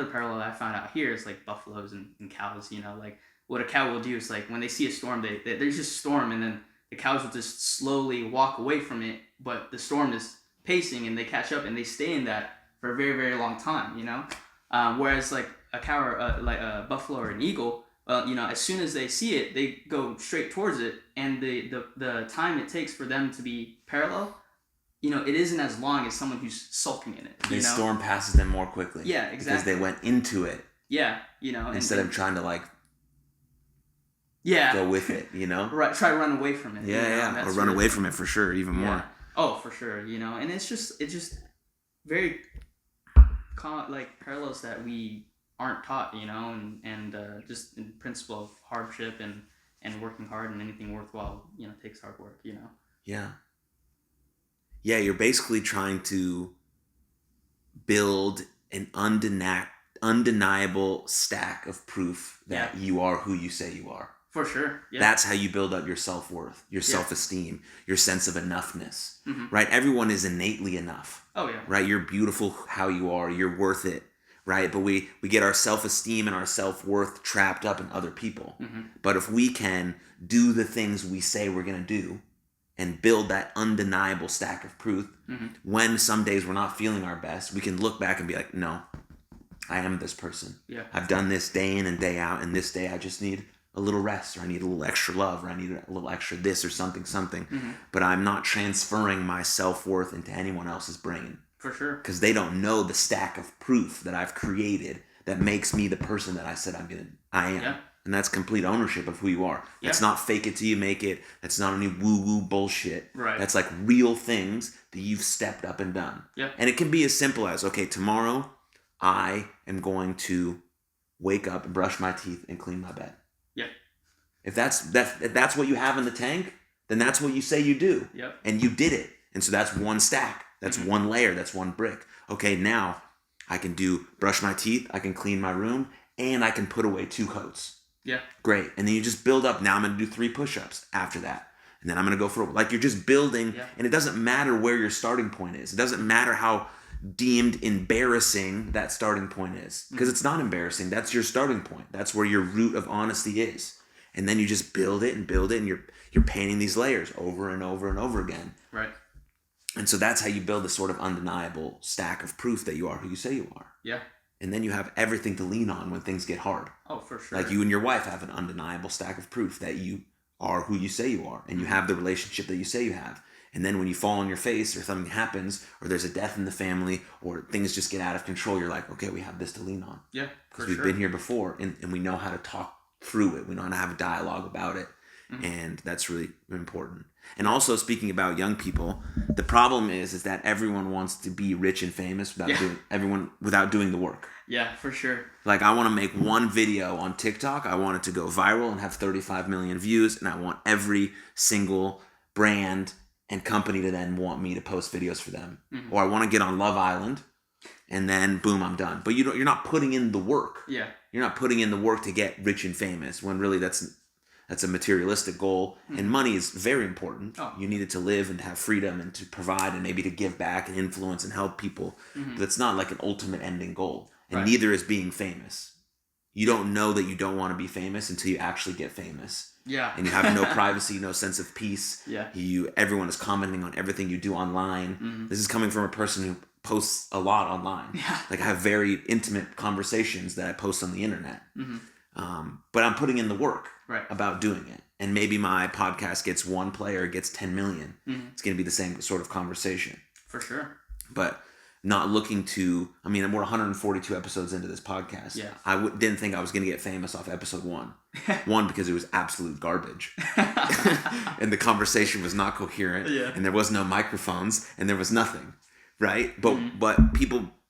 parallel I found out here is like buffaloes and cows, you know, like what a cow will do is like when they see a storm, there's just a storm, and then the cows will just slowly walk away from it, but the storm is pacing and they catch up and they stay in that for a very, very long time, you know. Whereas like a cow or like a buffalo or an eagle, you know, as soon as they see it, they go straight towards it, and the time it takes for them to be parallel, you know, it isn't as long as someone who's sulking in it. The storm passes them more quickly. Yeah, exactly. Because they went into it. Yeah, you know, instead of trying to like. Yeah. Go with it, you know. Right, try to run away from it. Yeah, you know? Or run away from it for sure, even more. Oh, for sure, you know, and it's just very like parallels that we aren't taught, you know, and just in principle of hardship and working hard, and anything worthwhile, you know, takes hard work, you know. Yeah, you're basically trying to build an undeniable stack of proof that you are who you say you are. For sure. Yeah. That's how you build up your self-worth, your self-esteem, your sense of enoughness, right? Everyone is innately enough. Oh, yeah. Right? You're beautiful how you are. You're worth it, right? But we get our self-esteem and our self-worth trapped up in other people. But if we can do the things we say we're going to do and build that undeniable stack of proof, when some days we're not feeling our best, we can look back and be like, no, I am this person. Yeah. I've done this day in and day out, and this day I just need a little rest, or I need a little extra love, or I need a little extra this or something. But I'm not transferring my self-worth into anyone else's brain. For sure. Because they don't know the stack of proof that I've created that makes me the person that I said I am. Yeah. And that's complete ownership of who you are. That's not fake it till you make it. That's not any woo-woo bullshit. Right. That's like real things that you've stepped up and done. Yeah. And it can be as simple as, okay, tomorrow I am going to wake up and brush my teeth and clean my bed. Yeah. If that's what you have in the tank, then that's what you say you do. Yep. And you did it. And so that's one stack. That's one layer. That's one brick. Okay, now I can brush my teeth, I can clean my room, and I can put away 2 coats. Yeah. Great. And then you just build up. Now I'm going to do 3 push-ups after that. And then I'm going to go for, like, you're just building. Yeah. And it doesn't matter where your starting point is. It doesn't matter how deemed embarrassing that starting point is. Because it's not embarrassing. That's your starting point. That's where your root of honesty is. And then you just build it, and you're painting these layers over and over and over again. Right. And so that's how you build a sort of undeniable stack of proof that you are who you say you are. Yeah. And then you have everything to lean on when things get hard. Oh, for sure. Like you and your wife have an undeniable stack of proof that you are who you say you are, and you have the relationship that you say you have. And then when you fall on your face, or something happens, or there's a death in the family, or things just get out of control, you're like, okay, we have this to lean on. Yeah, because we've been here before, and we know how to talk through it. We know how to have a dialogue about it. And that's really important. And also, speaking about young people, the problem is that everyone wants to be rich and famous without doing the work. Yeah, for sure. Like, I want to make one video on TikTok. I want it to go viral and have 35 million views. And I want every single brand and company to then want me to post videos for them. Or I want to get on Love Island, and then boom, I'm done. But you're not putting in the work. Yeah. You're not putting in the work to get rich and famous, when really that's a materialistic goal. And money is very important. Oh. You need it to live and to have freedom and to provide and maybe to give back and influence and help people. But it's not like an ultimate ending goal. And neither is being famous. You don't know that you don't want to be famous until you actually get famous. Yeah. And you have no privacy, no sense of peace. Yeah. Everyone is commenting on everything you do online. This is coming from a person who posts a lot online. Yeah. Like, I have very intimate conversations that I post on the internet. But I'm putting in the work about doing it. And maybe my podcast gets 1 play or gets 10 million. It's going to be the same sort of conversation. For sure. But not looking to, I mean, we're 142 episodes into this podcast. Yeah. I didn't think I was going to get famous off episode 1. One, because it was absolute garbage. And the conversation was not coherent. Yeah. And there was no microphones. And there was nothing. Right? But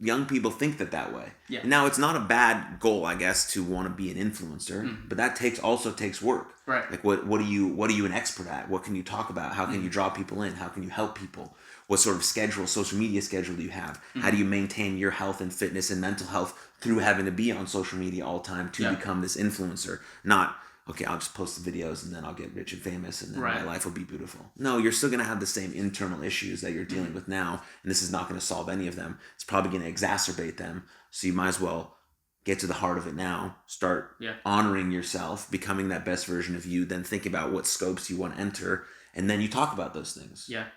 young people think that way. Yeah. Now, it's not a bad goal, I guess, to want to be an influencer. But that also takes work. Right. Like, what are you an expert at? What can you talk about? How can you draw people in? How can you help people? What sort of social media schedule do you have? How do you maintain your health and fitness and mental health through having to be on social media all the time to become this influencer? Not, okay, I'll just post the videos and then I'll get rich and famous and then my life will be beautiful. No, you're still going to have the same internal issues that you're dealing with now, and this is not going to solve any of them. It's probably going to exacerbate them, so you might as well get to the heart of it now. Start honoring yourself, becoming that best version of you, then think about what scopes you want to enter, and then you talk about those things. Yeah.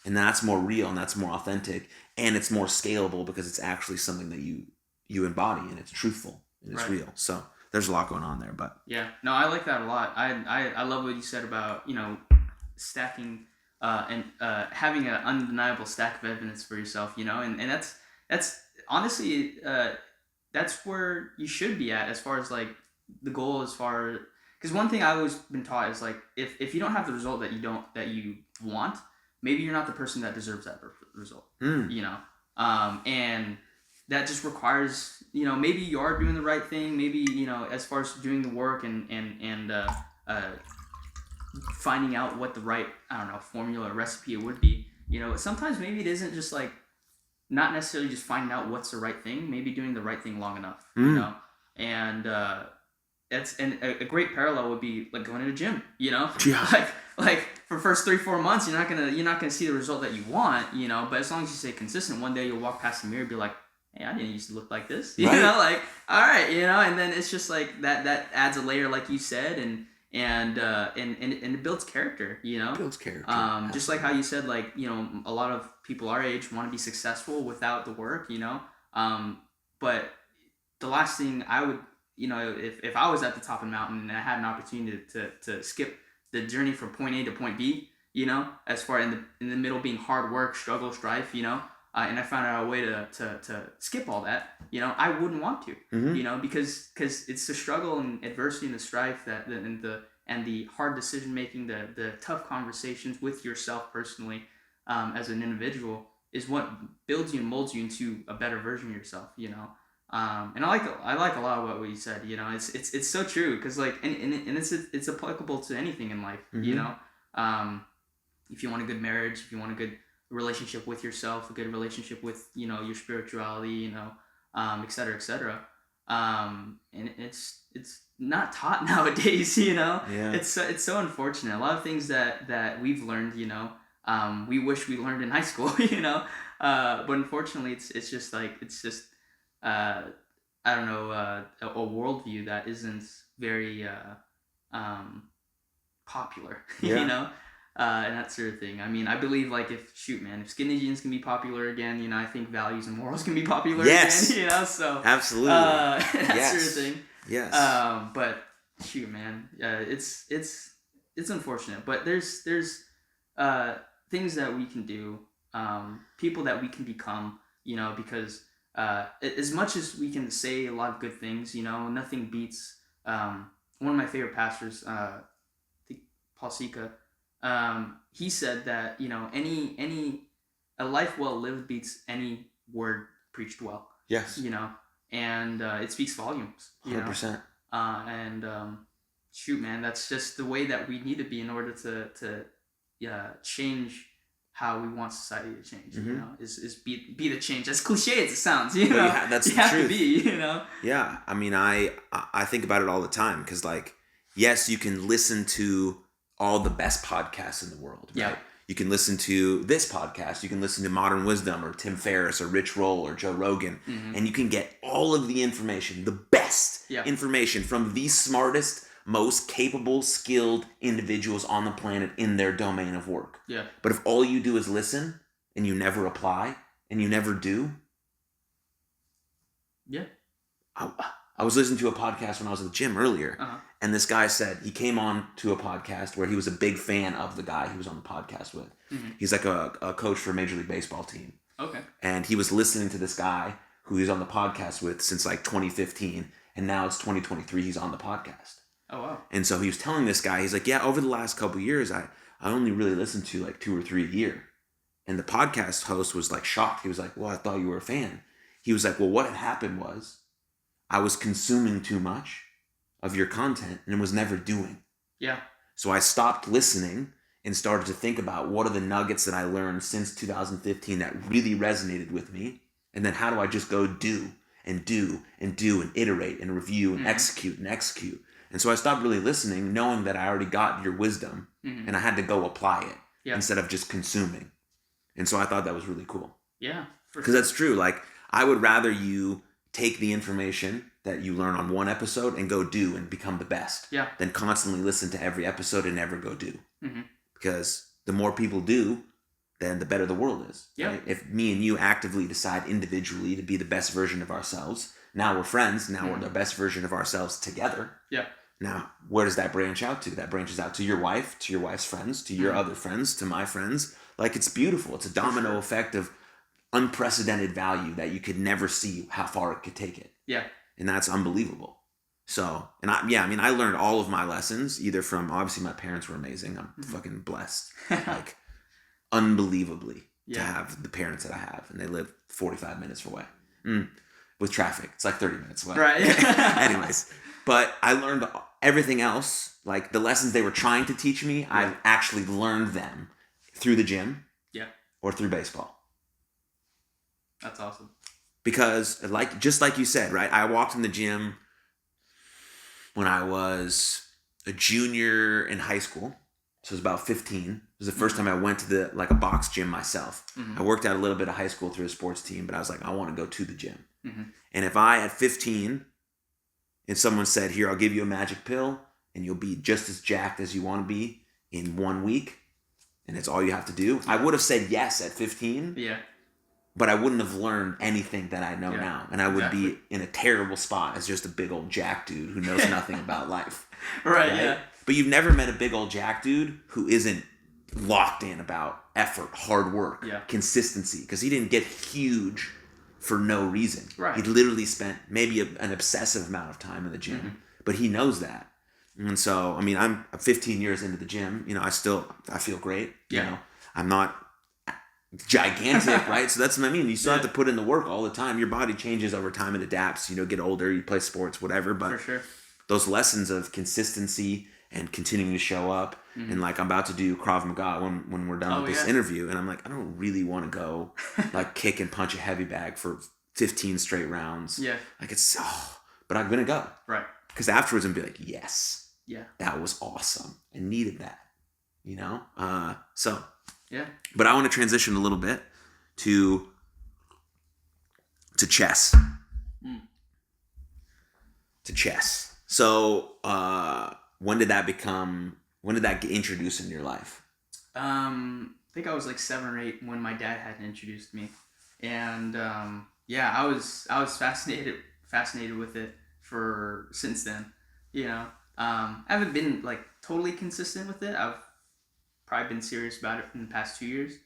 And that's more real and that's more authentic and it's more scalable because it's actually something that you embody and it's truthful and it's real. So there's a lot going on there, but yeah, no, I like that a lot. I love what you said about, stacking and having an undeniable stack of evidence for yourself, and that's honestly that's where you should be at as far as like the goal, because one thing I've always been taught is like if you don't have the result that you want, maybe you're not the person that deserves that result, and that just requires, maybe you are doing the right thing. Maybe, as far as doing the work and finding out what the right, formula or recipe it would be, sometimes maybe it isn't just like, not necessarily just finding out what's the right thing, maybe doing the right thing long enough, and a great parallel would be like going to the gym, like for first 3-4 months, you're not gonna see the result that you want, but as long as you stay consistent, one day you'll walk past the mirror and be like, hey, I didn't used to look like this, all right, and then it's just like that adds a layer, like you said, and it builds character, builds character. Just like how you said, like, a lot of people our age want to be successful without the work, but the last thing I would, if I was at the top of the mountain and I had an opportunity to skip the journey from point A to point B, as far in the middle being hard work, struggle, strife, and I found out a way to skip all that, I wouldn't want to, because it's the struggle and adversity and the strife and the hard decision making, the tough conversations with yourself personally, as an individual, is what builds you and molds you into a better version of yourself, and I like a lot of what you said, it's so true, because like and it's applicable to anything in life, if you want a good marriage, if you want a good relationship with yourself, a good relationship with your spirituality, et cetera, et cetera, and it's not taught nowadays, it's so unfortunate. A lot of things that we've learned, we wish we learned in high school, but unfortunately it's just a worldview that isn't very popular, and that sort of thing. I mean, I believe like if skinny jeans can be popular again, I think values and morals can be popular again, so absolutely, that sort of thing. Yes. But shoot, man, it's unfortunate, but there's things that we can do, people that we can become, because as much as we can say a lot of good things, nothing beats one of my favorite pastors, I think Paul Sika. He said that a life well lived beats any word preached well. Yes. And it speaks volumes. 100%. Shoot, man, that's just the way that we need to be in order to change how we want society to change. Is be the change. As cliche as it sounds, that's you have truth. to be. Yeah, I mean, I think about it all the time, because like, yes, you can listen to all the best podcasts in the world, right? Yeah. You can listen to this podcast, you can listen to Modern Wisdom or Tim Ferriss or Rich Roll or Joe Rogan, and you can get all of the information, the best information from the smartest, most capable, skilled individuals on the planet in their domain of work. Yeah. But if all you do is listen and you never apply and you never do. Yeah. I was listening to a podcast when I was at the gym earlier, and this guy said he came on to a podcast where he was a big fan of the guy he was on the podcast with. He's like a coach for a Major League Baseball team. Okay. And he was listening to this guy who he's on the podcast with since like 2015, and now it's 2023. He's on the podcast. Oh wow. And so he was telling this guy, he's like, yeah, over the last couple of years, I only really listened to like 2 or 3 a year. And the podcast host was like shocked. He was like, well, I thought you were a fan. He was like, well, what had happened was I was consuming too much of your content and was never doing. Yeah. So I stopped listening and started to think about what are the nuggets that I learned since 2015 that really resonated with me. And then how do I just go do and do and do and iterate and review and execute and execute. And so I stopped really listening, knowing that I already got your wisdom and I had to go apply it instead of just consuming. And so I thought that was really cool. Yeah. Because that's true. Like, I would rather you take the information that you learn on one episode and go do and become the best than constantly listen to every episode and never go do. Because the more people do, then the better the world is. Yeah. Right? If me and you actively decide individually to be the best version of ourselves, now we're friends. Now we're the best version of ourselves together. Yeah. Now, where does that branch out to? That branches out to your wife, to your wife's friends, to your other friends, to my friends. Like, it's beautiful. It's a domino effect of unprecedented value that you could never see how far it could take it. Yeah. And that's unbelievable. So, and I learned all of my lessons either from, obviously my parents were amazing. I'm fucking blessed. Like, unbelievably to have the parents that I have. And they live 45 minutes away. With traffic. It's like 30 minutes away. Right. Anyways. But I learned everything else. Like, the lessons they were trying to teach me, I've actually learned them through the gym. Or through baseball. That's awesome. Because, just like you said, right? I walked in the gym when I was a junior in high school. So it was about 15. It was the first time I went to a box gym myself. I worked out a little bit of high school through a sports team, but I was like, I want to go to the gym. And if I, at 15, and someone said, here, I'll give you a magic pill, and you'll be just as jacked as you want to be in 1 week, and it's all you have to do, I would have said yes at 15. Yeah. But I wouldn't have learned anything that I know now. And I would be in a terrible spot as just a big old jack dude who knows nothing about life. Right, yeah. But you've never met a big old jack dude who isn't locked in about effort, hard work, consistency. Because he didn't get huge for no reason. Right. He literally spent maybe an obsessive amount of time in the gym. But he knows that. And so, I mean, I'm 15 years into the gym. You know, I feel great. You know, I'm not gigantic, right? So that's what I mean. You still have to put in the work all the time. Your body changes over time and adapts. You know, get older, you play sports, whatever. But for sure, those lessons of consistency and continuing to show up, and like, I'm about to do Krav Maga when we're done with this interview, and I'm like, I don't really want to go like kick and punch a heavy bag for 15 straight rounds. Yeah, like, it's but I'm gonna go, right? Because afterwards I'm gonna be like, yes, that was awesome. I needed that, you know. So. Yeah. But I want to transition a little bit to chess. To chess. So, when did that get introduced in your life? I think I was like 7 or 8 when my dad had introduced me. And I was fascinated with it since then. You know, I haven't been like totally consistent with it. I've probably been serious about it in the past 2 years.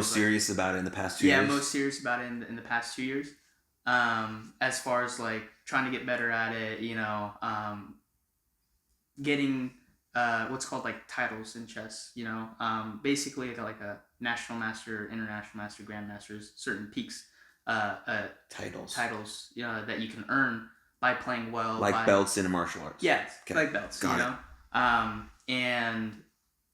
Serious about it in the past 2 years? Yeah, most serious about it in the past 2 years. As far as like trying to get better at it, you know, getting what's called like titles in chess, you know, basically like a national master, international master, grandmasters, certain peaks, titles, you know, that you can earn by playing well. Like belts in martial arts. Yeah, like belts, Got you it. know. And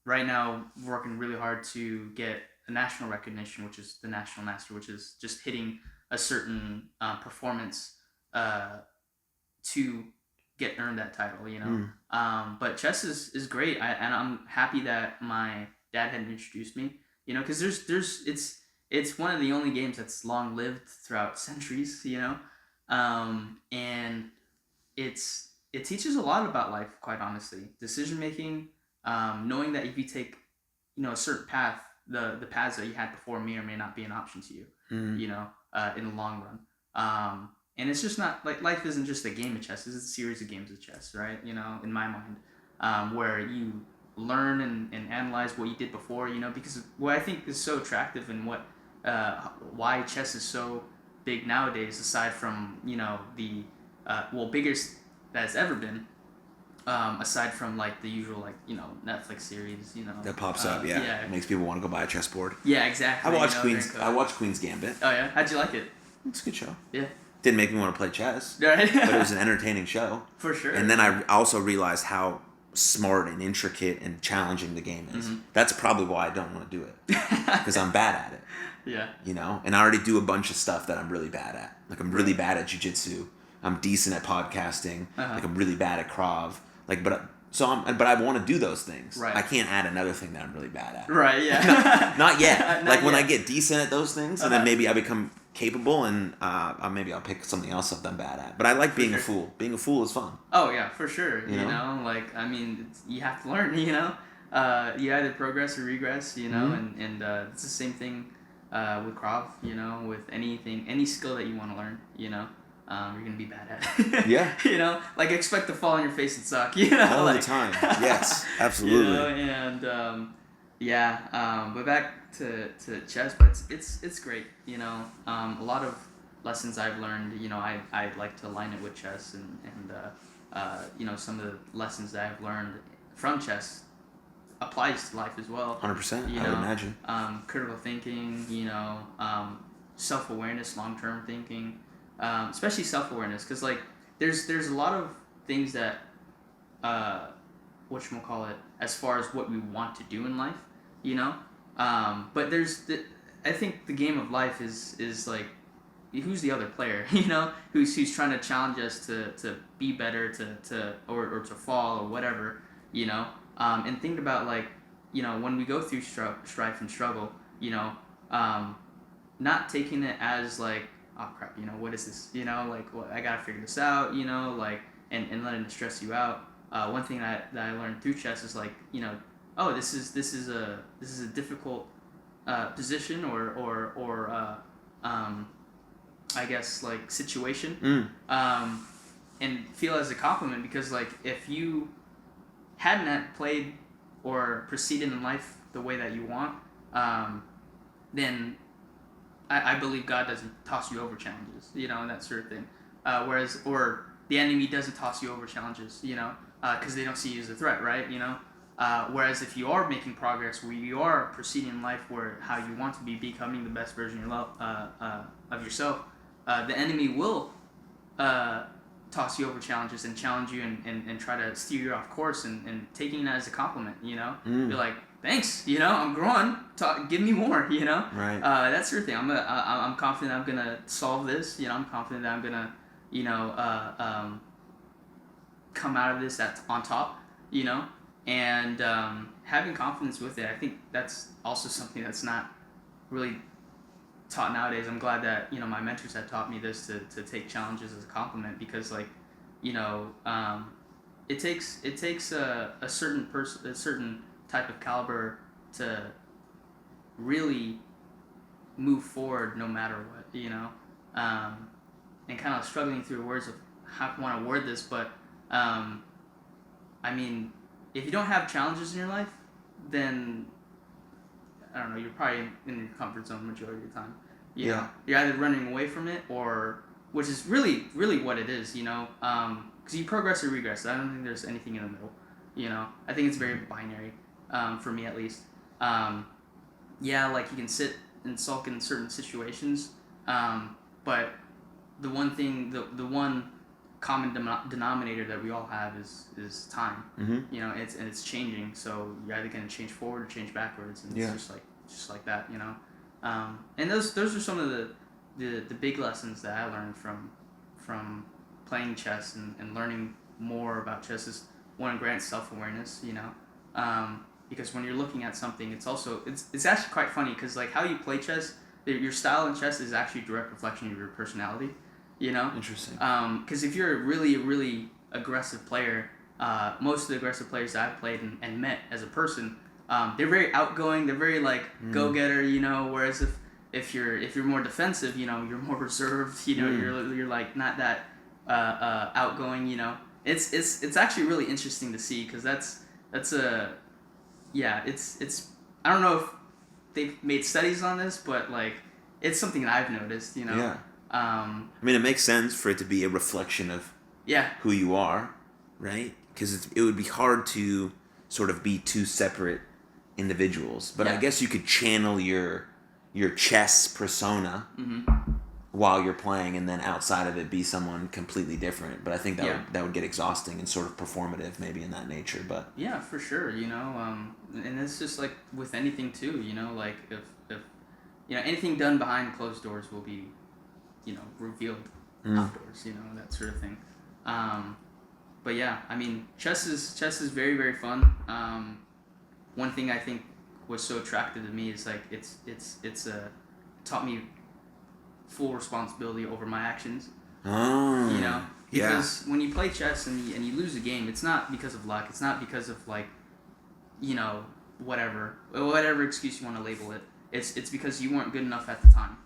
right now, we're working really hard to get a national recognition, which is the national master, which is just hitting a certain performance to earn that title, you know. But chess is great, and I'm happy that my dad had introduced me, you know, because it's one of the only games that's long lived throughout centuries, you know, and it teaches a lot about life, quite honestly, decision making. Knowing that if you take, you know, a certain path, the paths that you had before may or may not be an option to you, you know, in the long run. And it's just not, like, life isn't just a game of chess. It's a series of games of chess, right? You know, in my mind, where you learn and analyze what you did before, you know, because what I think is so attractive and what why chess is so big nowadays, aside from, the biggest that it's ever been, aside from like the usual, like, Netflix series, that pops up. It makes people want to go buy a chessboard. Yeah, exactly. I watched Queen's Gambit. Oh yeah, how'd you like it? It's a good show. Yeah. Didn't make me want to play chess, right? But it was an entertaining show. For sure. And then I also realized how smart and intricate and challenging the game is. Mm-hmm. That's probably why I don't want to do it, because I'm bad at it. Yeah. And I already do a bunch of stuff that I'm really bad at. Like, I'm really bad at jiu-jitsu. I'm decent at podcasting. Uh-huh. Like, I'm really bad at Krav. Like, but I want to do those things. Right. I can't add another thing that I'm really bad at. Right. Yeah. Not yet. Like, when I get decent at those things, and then maybe I become capable, and maybe I'll pick something else that I'm bad at. But I like being a fool. Being a fool is fun. Oh yeah, for sure. You know? Like, I mean, you have to learn. You either progress or regress. Mm-hmm. and it's the same thing with Krav. With anything, any skill that you want to learn. You're gonna be bad at it. Yeah. Like, expect to fall on your face and suck. All the time. Yes, absolutely. But back to chess, but it's great. A lot of lessons I've learned. I like to align it with chess, and some of the lessons that I've learned from chess applies to life as well. 100%. I would imagine. Critical thinking. Self-awareness, long-term thinking. Especially self-awareness, because like there's a lot of things that whatchamacallit, as far as what we want to do in life, but I think the game of life is like, who's the other player, who's trying to challenge us to be better, or to fall or whatever, and think about, like, when we go through strife and struggle, not taking it as like, oh crap, what is this? Like, well, I gotta figure this out, like, and letting it stress you out. One thing that I learned through chess is, like, oh, this is a difficult position or I guess, like, situation, and feel as a compliment, because, like, if you hadn't played or proceeded in life the way that you want, then I believe God doesn't toss you over challenges, and that sort of thing. Or the enemy doesn't toss you over challenges, because they don't see you as a threat, right? Whereas if you are making progress, where you are proceeding in life where how you want to be, becoming the best version of yourself, the enemy will toss you over challenges and challenge you and try to steer you off course, and taking that as a compliment, Be like, thanks, I'm growing. Give me more, Right. That sort of thing. I'm confident I'm gonna solve this. I'm confident that I'm gonna, come out of this on top. And having confidence with it. I think that's also something that's not really taught nowadays. I'm glad that my mentors have taught me this, to take challenges as a compliment, because, like, it takes a certain type of caliber to really move forward no matter what, and kind of struggling through words of how I want to word this, but I mean, if you don't have challenges in your life, then I don't know, you're probably in your comfort zone majority of the time. You're either running away from it, or, which is really, really what it is, because you progress or regress. I don't think there's anything in the middle, I think it's very binary, for me at least. Like, you can sit and sulk in certain situations, but the one thing, the one common denominator that we all have is time. Mm-hmm. It's changing, so you're either going to change forward or change backwards, and it's just like that, and those are some of the big lessons that I learned from playing chess and learning more about chess. Is, one, grants self-awareness, because when you're looking at something, it's actually quite funny, because, like, how you play chess, your style in chess is actually a direct reflection of your personality. Interesting. Because if you're a really, really aggressive player, most of the aggressive players that I've played and met as a person, they're very outgoing. They're very, like, go-getter. Whereas if you're more defensive, you're more reserved. You're like not that outgoing. It's actually really interesting to see, because it's I don't know if they've made studies on this, but, like, it's something that I've noticed, Yeah. I mean, it makes sense for it to be a reflection of who you are, right? Because it would be hard to sort of be two separate individuals. But I guess you could channel your chess persona while you're playing, and then outside of it be someone completely different. But I think that would get exhausting and sort of performative, maybe in that nature. But yeah, for sure, and it's just like with anything too, like if anything done behind closed doors will be, revealed outdoors, that sort of thing. But yeah, I mean, chess is very, very fun. One thing I think was so attractive to me is like it's taught me full responsibility over my actions. Because when you play chess and you lose a game, it's not because of luck. It's not because of like, whatever excuse you want to label it. It's because you weren't good enough at the time,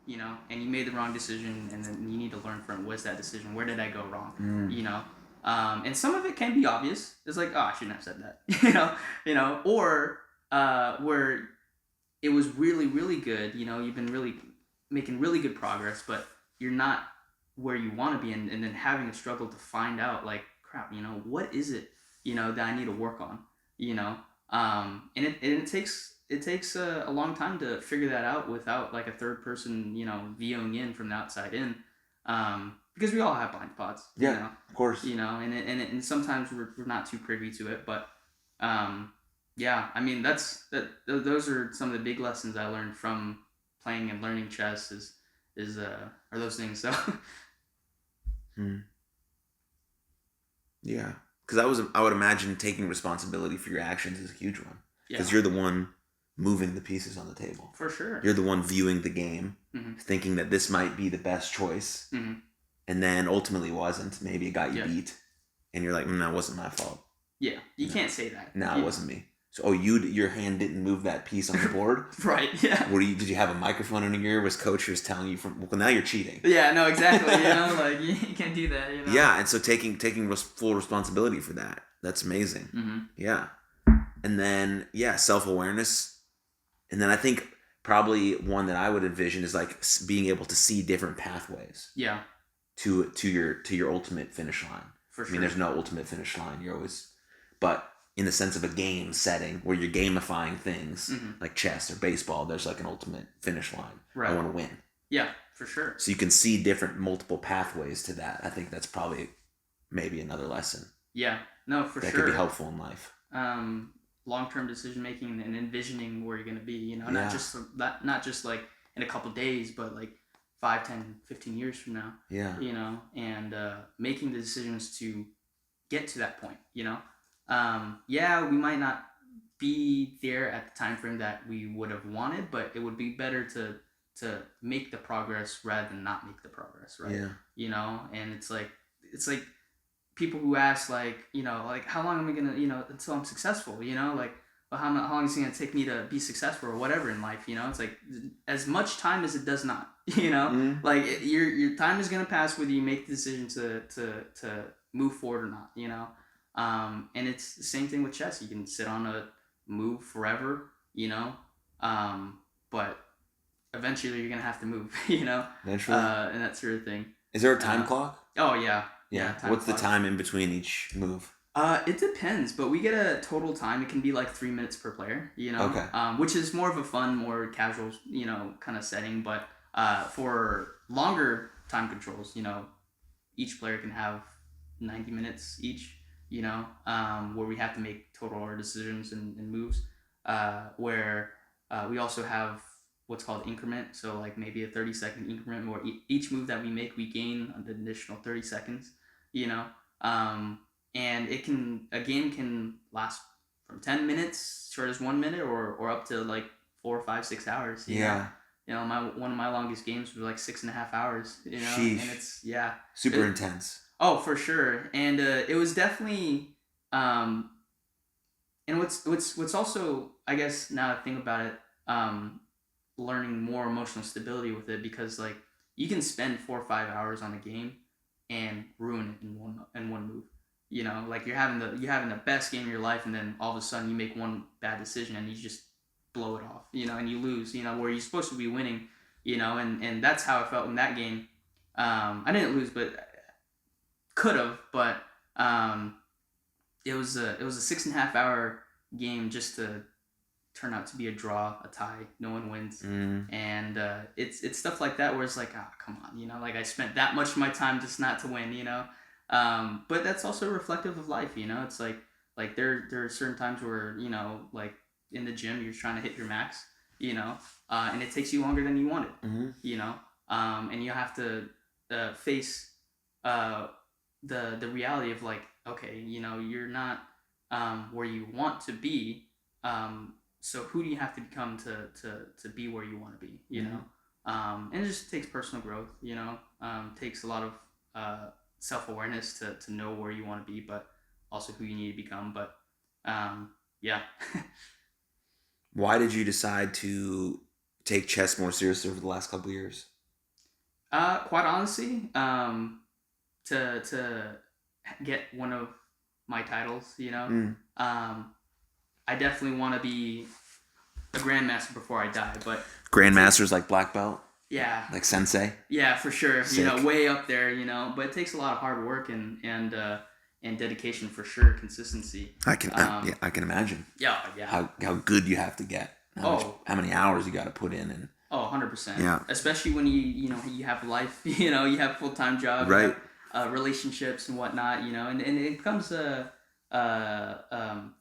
and you made the wrong decision, and then you need to learn from what's that decision. Where did I go wrong? And some of it can be obvious. It's like, oh, I shouldn't have said that, or where it was really, really good. You've been really making really good progress, but you're not where you want to be, and then having a struggle to find out, like, crap, what is it, that I need to work on, and it takes a long time to figure that out without like a third person, viewing in from the outside in, because we all have blind spots, of course, and sometimes we're not too privy to it, but yeah, I mean those are some of the big lessons I learned from playing and learning chess are those things. So yeah, because I would imagine taking responsibility for your actions is a huge one, because you're the one moving the pieces on the table. For sure, you're the one viewing the game, thinking that this might be the best choice, and then ultimately wasn't. Maybe it got you beat, and you're like, that wasn't my fault. Yeah, you can't say that. No, it wasn't me. So, your hand didn't move that piece on the board? Right, yeah. Did you have a microphone in your ear? Was coach just telling you well, now you're cheating. Yeah, no, exactly. Like, you can't do that, Yeah, and so taking full responsibility for that. That's amazing. Yeah. And then, self-awareness. And then I think probably one that I would envision is like being able to see different pathways. Yeah. To your ultimate finish line. For sure. I mean, there's no ultimate finish line. You're always... But... in the sense of a game setting where you're gamifying things like chess or baseball, there's like an ultimate finish line. Right. I want to win. Yeah, for sure. So you can see different multiple pathways to that. I think that's probably maybe another lesson. Yeah, no, for sure. That could be helpful in life. Long-term decision making and envisioning where you're going to be, not just like in a couple days, but like 5, 10, 15 years from now. Yeah. And making the decisions to get to that point, we might not be there at the time frame that we would have wanted, but it would be better to make the progress rather than not make the progress, right? Yeah. And it's like people who ask like, like how long am I gonna, until I'm successful, like, well, how long is it gonna take me to be successful or whatever in life, it's like as much time as it does not, like your time is gonna pass whether you make the decision to move forward or not, and it's the same thing with chess. You can sit on a move forever, but eventually you're gonna have to move, Naturally. And that sort of thing. Is there a time clock? Oh yeah. What's the time in between each move? It depends, but we get a total time. It can be like 3 minutes per player, Okay. Which is more of a fun, more casual, kind of setting. But for longer time controls, each player can have 90 minutes each. Where we have to make total order decisions and moves, where we also have what's called increment. So like maybe a 30-second increment where each move that we make, we gain an additional 30 seconds, and a game can last from 10 minutes, short as 1 minute, or up to like 4, 5, 6 hours. Yeah. One of my longest games was like 6.5 hours, Sheesh. And it's, super intense. Oh, for sure, and it was definitely, and what's also, I guess now I think about it, learning more emotional stability with it, because like you can spend 4 or 5 hours on a game and ruin it in one move. Like you're having the best game of your life, and then all of a sudden you make one bad decision and you just blow it off. And you lose. Where you're supposed to be winning, and that's how I felt in that game. I didn't lose, but could have, but it was a 6.5 hour game just to turn out to be a draw, a tie, no one wins. And it's stuff like that where it's like, oh, come on, like I spent that much of my time just not to win, but that's also reflective of life, it's like there are certain times where, like in the gym you're trying to hit your max, and it takes you longer than you wanted, and you have to face the reality of like, okay, you're not where you want to be, so who do you have to become to be where you want to be, and it just takes personal growth, takes a lot of self-awareness to know where you want to be, but also who you need to become. But yeah. Why did you decide to take chess more seriously over the last couple of years? Quite honestly, to get one of my titles, I definitely want to be a grandmaster before I die. But grandmaster's like black belt. Yeah. Like sensei. Yeah, for sure. Sick. Way up there. But it takes a lot of hard work and dedication for sure. Consistency. I can imagine. Yeah. How good you have to get. How many hours you got to put in and. 100%. Yeah. Especially when you have life. You have a full-time job. Right. Relationships and whatnot. And it becomes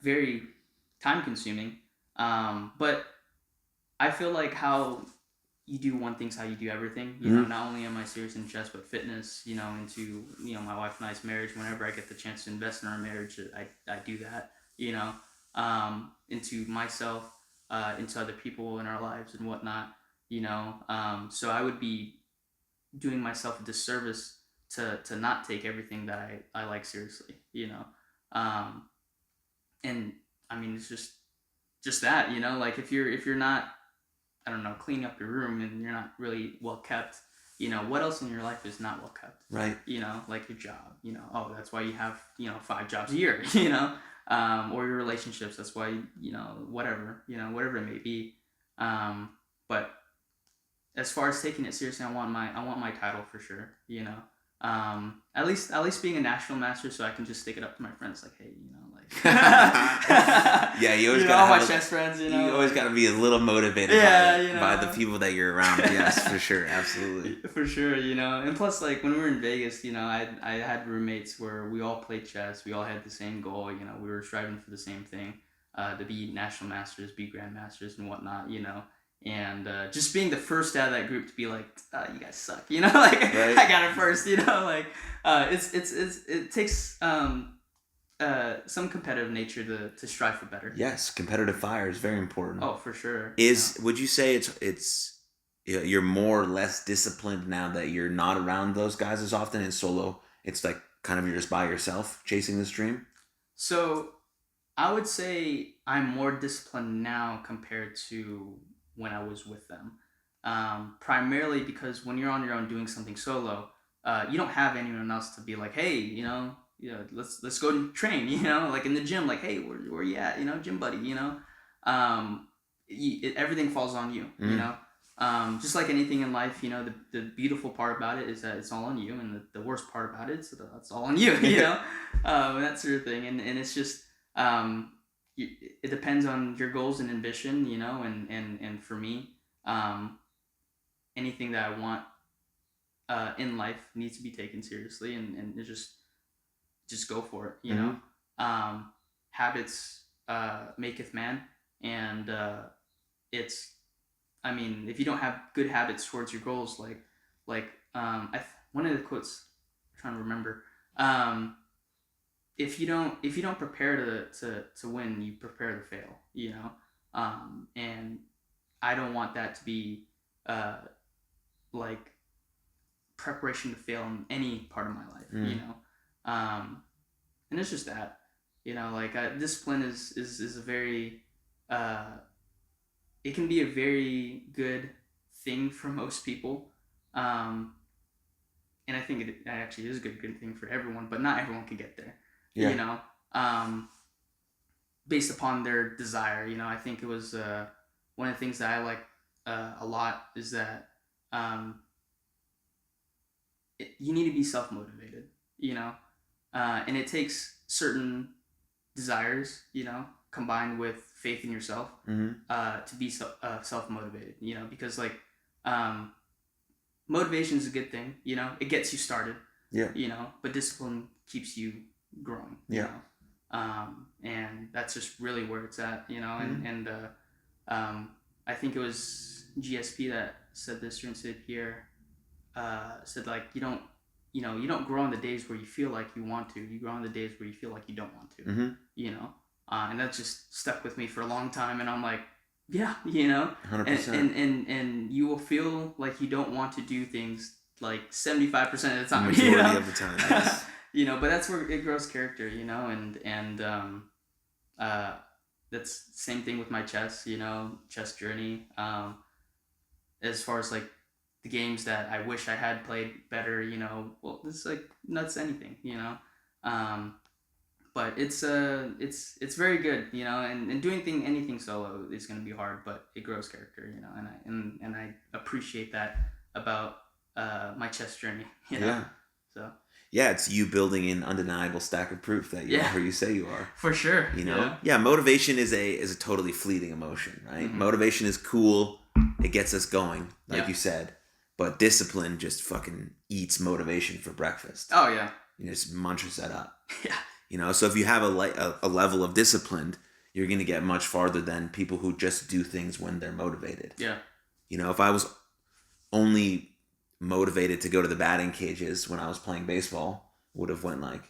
very time-consuming. But I feel like how you do one thing's how you do everything. Not only am I serious in chess, but fitness. Into my wife and I's marriage. Whenever I get the chance to invest in our marriage, I do that. Into myself, into other people in our lives and whatnot. So I would be doing myself a disservice to not take everything that I like seriously. And I mean it's just that. Like if you're not, I don't know, cleaning up your room and you're not really well kept, what else in your life is not well kept? Right. Like your job, that's why you have, 5 jobs a year, or your relationships. That's why, whatever it may be. But as far as taking it seriously, I want my title for sure, at least being a national master, so I can just stick it up to my friends, like, hey, like. Yeah, you always gotta all my chess friends. You always gotta be a little motivated. By the people that you're around. Yes, for sure, absolutely. For sure, and plus, like when we were in Vegas, I had roommates where we all played chess. We all had the same goal. We were striving for the same thing, to be national masters, be grandmasters, and whatnot. And just being the first out of that group to be like, you guys suck, like right. I got it first, like it takes some competitive nature to strive for better. Yes, competitive fire is very important. Oh, for sure. Would you say it's you're more or less disciplined now that you're not around those guys as often in solo? It's like kind of you're just by yourself chasing this dream? So I would say I'm more disciplined now compared to when I was with them, primarily because when you're on your own doing something solo, you don't have anyone else to be like, hey, let's go and train, like in the gym, like, hey, where you at, gym buddy, everything falls on you, just like anything in life, the beautiful part about it is that it's all on you, and the worst part about it is that it's all on you, and that sort of thing, and it's just it depends on your goals and ambition, and for me, anything that I want in life needs to be taken seriously, and it just go for it, habits maketh man, and it's, I mean, if you don't have good habits towards your goals, like one of the quotes I'm trying to remember, if you don't prepare to win, you prepare to fail, and I don't want that to be like preparation to fail in any part of my life, and it's just that, like discipline is a very it can be a very good thing for most people, and I think it actually is a good thing for everyone, but not everyone can get there. Yeah. Based upon their desire, I think it was one of the things that I like a lot is that you need to be self-motivated, and it takes certain desires, combined with faith in yourself, to be self-motivated, because like motivation is a good thing, it gets you started, but discipline keeps you growing, and that's just really where it's at, and I think it was GSP that said this during sit here, said like you don't grow on the days where you feel like you want to. You grow on the days where you feel like you don't want to. And that just stuck with me for a long time. And I'm like, yeah, 100%. And you will feel like you don't want to do things like 75% of the time. Majority of the time, yes. But that's where it grows character. And that's the same thing with my chess. Chess journey. As far as like the games that I wish I had played better, well, it's like nuts anything, but it's very good, and doing anything solo is going to be hard, but it grows character, and I appreciate that about my chess journey, so. Yeah, it's you building an undeniable stack of proof that you are who you say you are. For sure. Yeah, motivation is a totally fleeting emotion, right? Mm-hmm. Motivation is cool. It gets us going, like you said. But discipline just fucking eats motivation for breakfast. Oh, yeah. It just munches that up. Yeah. So if you have a level of discipline, you're going to get much farther than people who just do things when they're motivated. Yeah. If I was only motivated to go to the batting cages when I was playing baseball, would have went like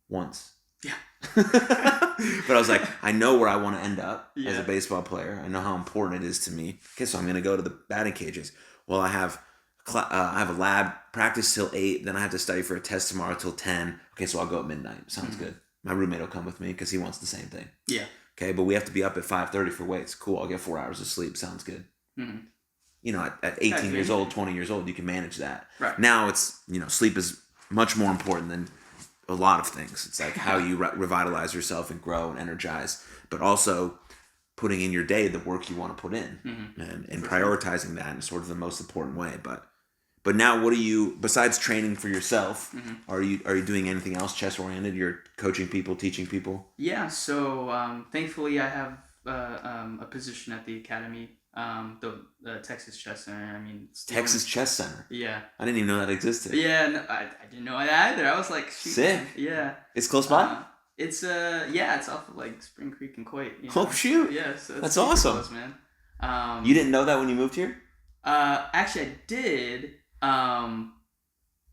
once. Yeah. But I was like, I know where I want to end up as a baseball player. I know how important it is to me. Okay, so I'm going to go to the batting cages. Well, I have a lab practice till 8. Then I have to study for a test tomorrow till 10. Okay, so I'll go at midnight. Sounds good. My roommate will come with me because he wants the same thing. Yeah. Okay, but we have to be up at 5:30 for weights. Cool, I'll get 4 hours of sleep. Sounds good. Mm-hmm. At 18 years old, 20 years old, you can manage that. Right. Now it's, sleep is much more important than a lot of things. It's like how you revitalize yourself and grow and energize, but also putting in your day the work you want to put in, and prioritizing that in sort of the most important way. But now, what are you, besides training for yourself, are you doing anything else chess oriented? You're coaching people, teaching people? Yeah. So thankfully, I have a position at the academy, the Texas Chess Center. I mean, Texas Chess Center. Yeah. I didn't even know that existed. Yeah, no, I didn't know that either. I was like, shoot, sick. Man. Yeah. It's close by. It's it's off of like Spring Creek and Coit. Oh shoot! Yeah, so that's awesome, close, man. You didn't know that when you moved here? Actually, I did.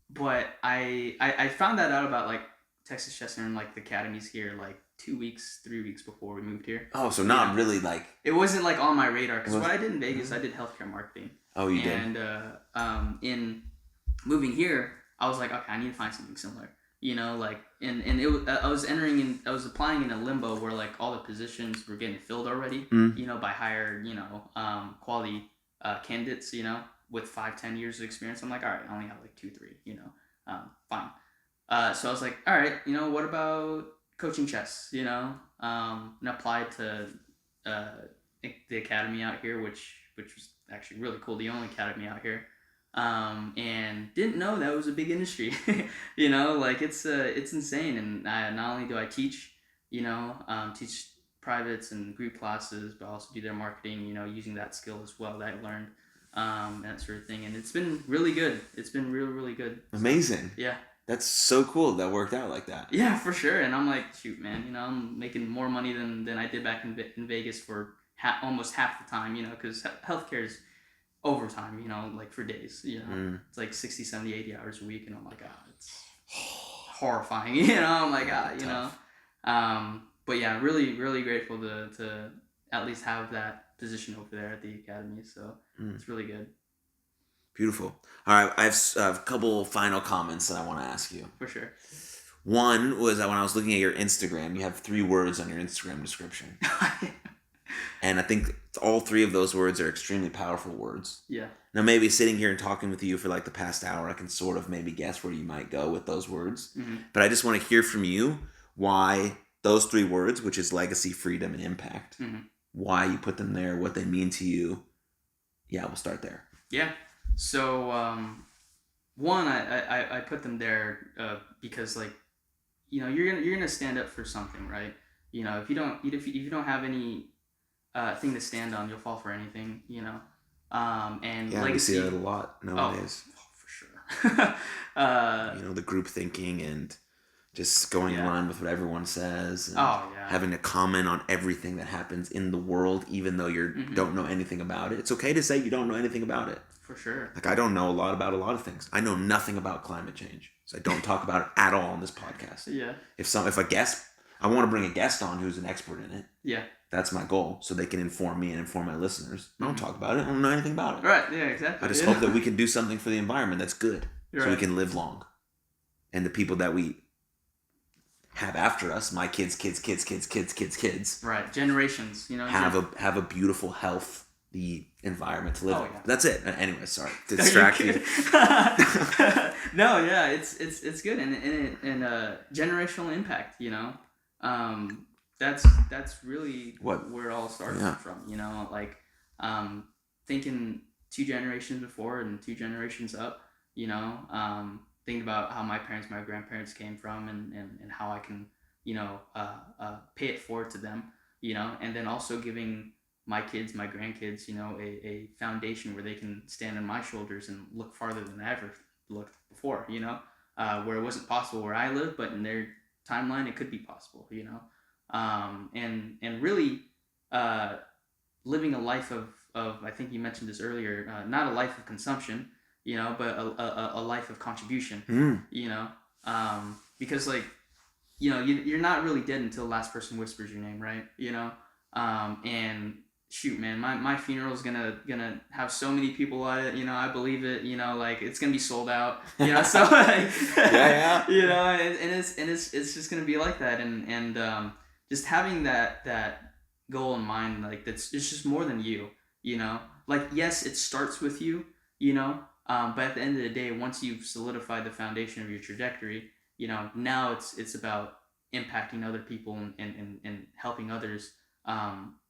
But I found that out about like Texas Chess Center and like the academies here like 3 weeks before we moved here. Oh, so not really like. It wasn't like on my radar because what I did in Vegas, I did healthcare marketing. Oh, you did. And in moving here, I was like, okay, I need to find something similar. I was applying in a limbo where like all the positions were getting filled already, by higher, quality candidates, with 5-10 years of experience. I'm like, all right, I only have like 2-3, fine. So I was like, all right, what about coaching chess, and applied to the academy out here, which was actually really cool, the only academy out here. And didn't know that was a big industry. Like it's insane. And not only do I teach, teach privates and group classes, but I also do their marketing, using that skill as well that I learned, and that sort of thing. And it's been really good. It's been really, really good. Amazing. Yeah. That's so cool that worked out like that. Yeah, for sure. And I'm like, shoot, man, I'm making more money than I did back in Vegas for almost half the time, because healthcare is overtime, like for days, it's like 60, 70, 80 hours a week. And I'm like, it's horrifying, I'm like, but yeah, really, really grateful to at least have that position over there at the academy. So it's really good. Beautiful. All right. I have a couple final comments that I want to ask you. For sure. One was that when I was looking at your Instagram, you have 3 words on your Instagram description. And I think all 3 of those words are extremely powerful words. Yeah. Now, maybe sitting here and talking with you for like the past hour, I can sort of maybe guess where you might go with those words. Mm-hmm. But I just want to hear from you why those 3 words, which is legacy, freedom, and impact, why you put them there, what they mean to you. Yeah, we'll start there. Yeah. So one, I put them there because like, you know, you're gonna stand up for something, right? You know, if you don't have any thing to stand on, you'll fall for anything, you know. And Yeah, legacy. we see that a lot nowadays. Oh, for sure. You know, the group thinking and just going in line with what everyone says, and having to comment on everything that happens in the world, even though you don't know anything about it. It's okay to say you don't know anything about it. For sure. Like, I don't know a lot of things. I know nothing about climate change, so I don't talk about it at all on this podcast. Yeah. If a guest, I want to bring a guest on who's an expert in it. Yeah. That's my goal, so they can inform me and inform my listeners. I don't talk about it. I don't know anything about it. Right. Yeah. Exactly. I just hope that we can do something for the environment that's good, so we can live long, and the people that we have after us, my kids, right, generations, you know, have a beautiful, healthy environment to live in. Yeah. That's it. Anyway, sorry to distract you. No, yeah, it's good, and generational impact, you know. That's really where it all started from, you know, like thinking 2 generations before and 2 generations up, you know, thinking about how my grandparents came from, and how I can, you know, pay it forward to them, you know, and then also giving my kids, my grandkids, you know, a foundation where they can stand on my shoulders and look farther than I ever looked before, you know, where it wasn't possible where I live, but in their timeline it could be possible, you know. And really living a life of I think you mentioned this earlier, not a life of consumption, you know, but a life of contribution, you know, because like, you know, you're not really dead until the last person whispers your name, right? You know, and shoot, man, my funeral is gonna have so many people at it, you know, I believe it, you know, like it's gonna be sold out, you know, so like, you know, and it's just gonna be like that, and just having that goal in mind, like it's just more than you, you know, like yes, it starts with you, you know, but at the end of the day, once you've solidified the foundation of your trajectory, you know, now it's about impacting other people and helping others,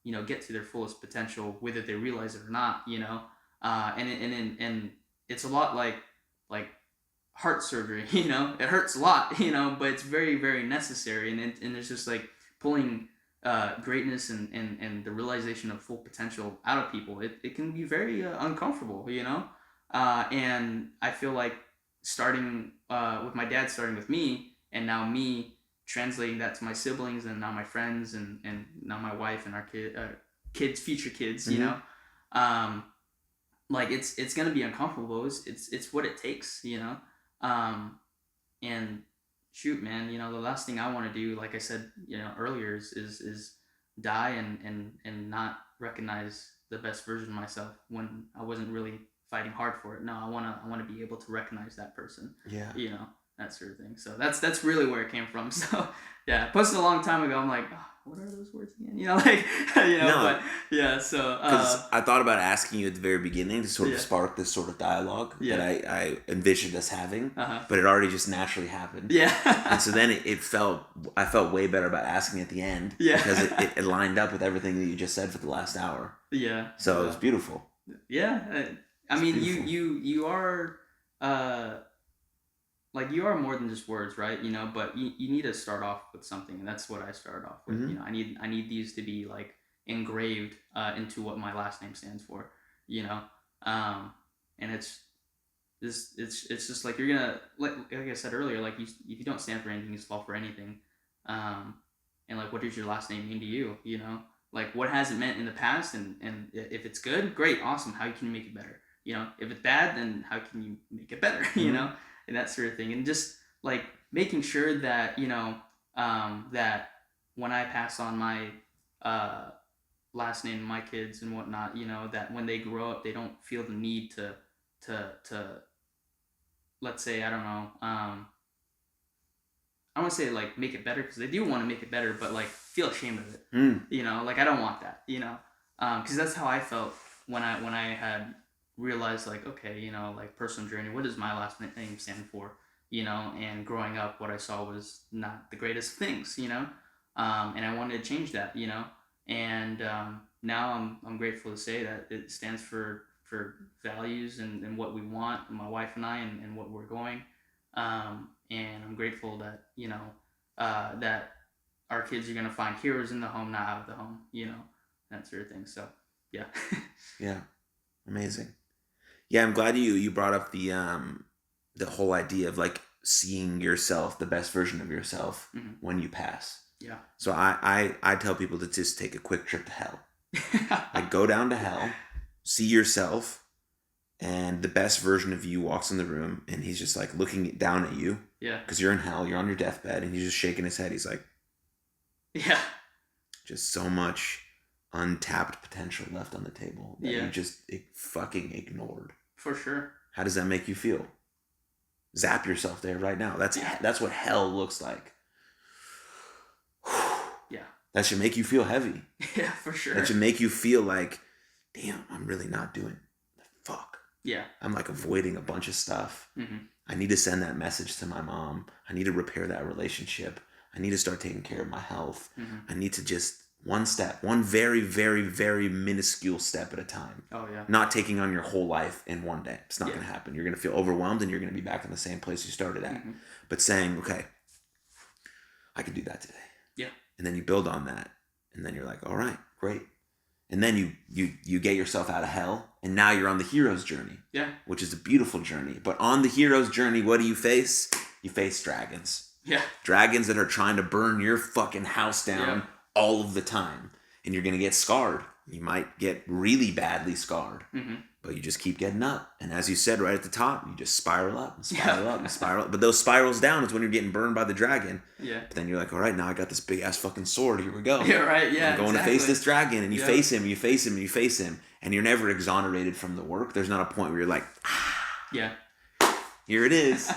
you know, get to their fullest potential, whether they realize it or not, you know, and it's a lot like heart surgery, you know, it hurts a lot, you know, but it's very, very necessary, and it's just like pulling greatness and the realization of full potential out of people. It can be very uncomfortable, you know, and I feel like starting with my dad, starting with me, and now me translating that to my siblings, and now my friends, and now my wife and our kids, future kids, you know, like it's gonna be uncomfortable. It's what it takes, you know, and shoot, man, you know, the last thing I want to do, like I said, you know, earlier, is die and not recognize the best version of myself when I wasn't really fighting hard for it. No, I wanna be able to recognize that person. Yeah. You know, that sort of thing. So that's really where it came from. So yeah, I posted a long time ago. I'm like, oh, what are those words again? You know, like, you know, no, but yeah. So because I thought about asking you at the very beginning to sort of spark this sort of dialogue that I envisioned us having, but it already just naturally happened. Yeah. And so then I felt way better about asking at the end because it lined up with everything that you just said for the last hour. Yeah. So it was beautiful. Yeah. I mean, you are like, you are more than just words, right? You know, but you need to start off with something, and that's what I started off with. You know, I need these to be like engraved into what my last name stands for. You know, and it's just like, you're gonna, like I said earlier, like if you don't stand for anything, you fall for anything. And like, what does your last name mean to you? You know, like, what has it meant in the past, and if it's good, great, awesome. How can you make it better? You know, if it's bad, then how can you make it better? You know, and that sort of thing, and just like making sure that, you know, that when I pass on my last name to my kids and whatnot, you know, that when they grow up, they don't feel the need to let's say, I don't know, I want to say like make it better, because they do want to make it better, but like feel ashamed of it. You know, like I don't want that, you know, because that's how I felt when I had realized, like, okay, you know, like personal journey, what does my last name stand for, you know, and growing up, what I saw was not the greatest things, you know, and I wanted to change that, you know, and now I'm grateful to say that it stands for values and what we want, my wife and I, and what we're going. And I'm grateful that, that our kids are going to find heroes in the home, not out of the home, that sort of thing. So, yeah. Yeah. Amazing. Yeah, I'm glad you brought up the whole idea of like seeing yourself, the best version of yourself when you pass. Yeah. So I tell people to just take a quick trip to hell. Like go down to hell, see yourself, and the best version of you walks in the room and he's just like looking down at you. Yeah. Because you're in hell, you're on your deathbed, and he's just shaking his head. He's like, yeah. Just so much untapped potential left on the table that you just fucking ignored. For sure. How does that make you feel? Zap yourself there right now. That's what hell looks like. Yeah. That should make you feel heavy. Yeah, for sure. That should make you feel like, damn, I'm really not doing the fuck. Yeah. I'm like avoiding a bunch of stuff. Mm-hmm. I need to send that message to my mom. I need to repair that relationship. I need to start taking care of my health. Mm-hmm. I need to just one step, one very, very, very minuscule step at a time. Oh, yeah. Not taking on your whole life in one day. It's not going to happen. You're going to feel overwhelmed and you're going to be back in the same place you started at. Mm-hmm. But saying, okay, I can do that today. Yeah. And then you build on that. And then you're like, all right, great. And then you get yourself out of hell. And now you're on the hero's journey. Yeah. Which is a beautiful journey. But on the hero's journey, what do you face? You face dragons. Yeah. Dragons that are trying to burn your fucking house down all of the time. And you're going to get scarred. You might get really badly scarred. Mm-hmm. But you just keep getting up. And as you said right at the top, you just spiral up and spiral up and spiral up. But those spirals down is when you're getting burned by the dragon. Yeah. But then you're like, all right, now I got this big ass fucking sword. Here we go. Yeah, right. Yeah. I'm going to face this dragon. And you face him, and you face him, and you face him. And you're never exonerated from the work. There's not a point where you're like, yeah. Here it is.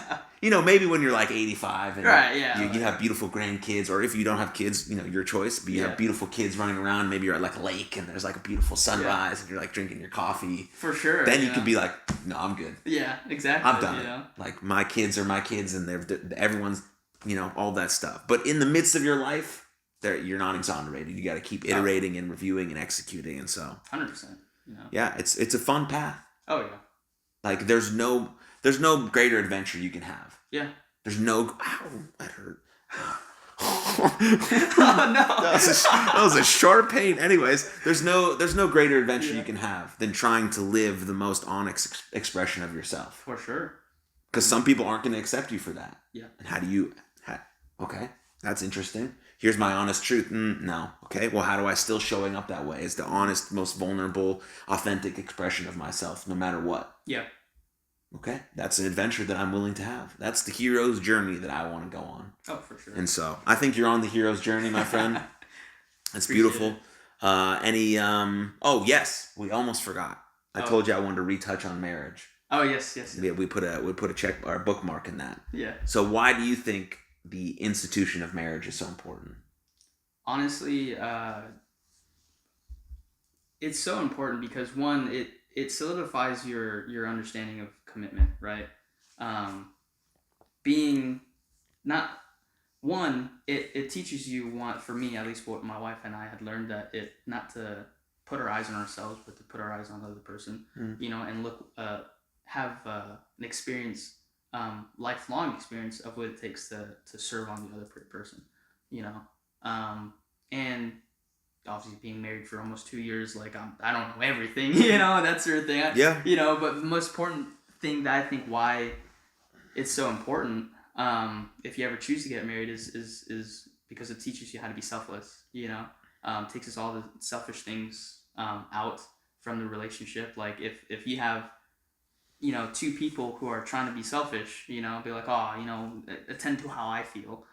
Maybe when you're like 85 and you have beautiful grandkids, or if you don't have kids, your choice, but you have beautiful kids running around. Maybe you're at like a lake and there's like a beautiful sunrise and you're like drinking your coffee. For sure. Then you could be like, no, I'm good. Yeah, exactly. I've done it. Like my kids are my kids and everyone's, all that stuff. But in the midst of your life, you're not exonerated. You got to keep iterating and reviewing and executing. And so 100%. Yeah, it's a fun path. Oh yeah. Like there's no greater adventure you can have. Yeah. There's no... Ow, that hurt. Oh, no. That was a sharp pain. Anyways, there's no greater adventure you can have than trying to live the most honest expression of yourself. For sure. Because some people aren't going to accept you for that. Yeah. And how do you... okay, that's interesting. Here's my honest truth. No. Okay, well, how do I still showing up that way? It's the honest, most vulnerable, authentic expression of myself, no matter what. Yeah. Okay, that's an adventure that I'm willing to have. That's the hero's journey that I want to go on. Oh, for sure. And so I think you're on the hero's journey, my friend. That's beautiful. Oh yes, we almost forgot. I told you I wanted to retouch on marriage. Oh yes. Yeah, we put a check or a bookmark in that. Yeah. So why do you think the institution of marriage is so important? Honestly, it's so important because one, it solidifies your understanding of commitment, right? Being not one, it teaches you for me at least, what my wife and I had learned, that it not to put our eyes on ourselves, but to put our eyes on the other person, and look, have an experience, lifelong experience of what it takes to serve on the other person, and obviously being married for almost 2 years, like I don't know everything, that sort of thing. But the most important thing that I think why it's so important, if you ever choose to get married, is because it teaches you how to be selfless. Takes us all the selfish things out from the relationship. Like if you have two people who are trying to be selfish, be like, attend to how I feel,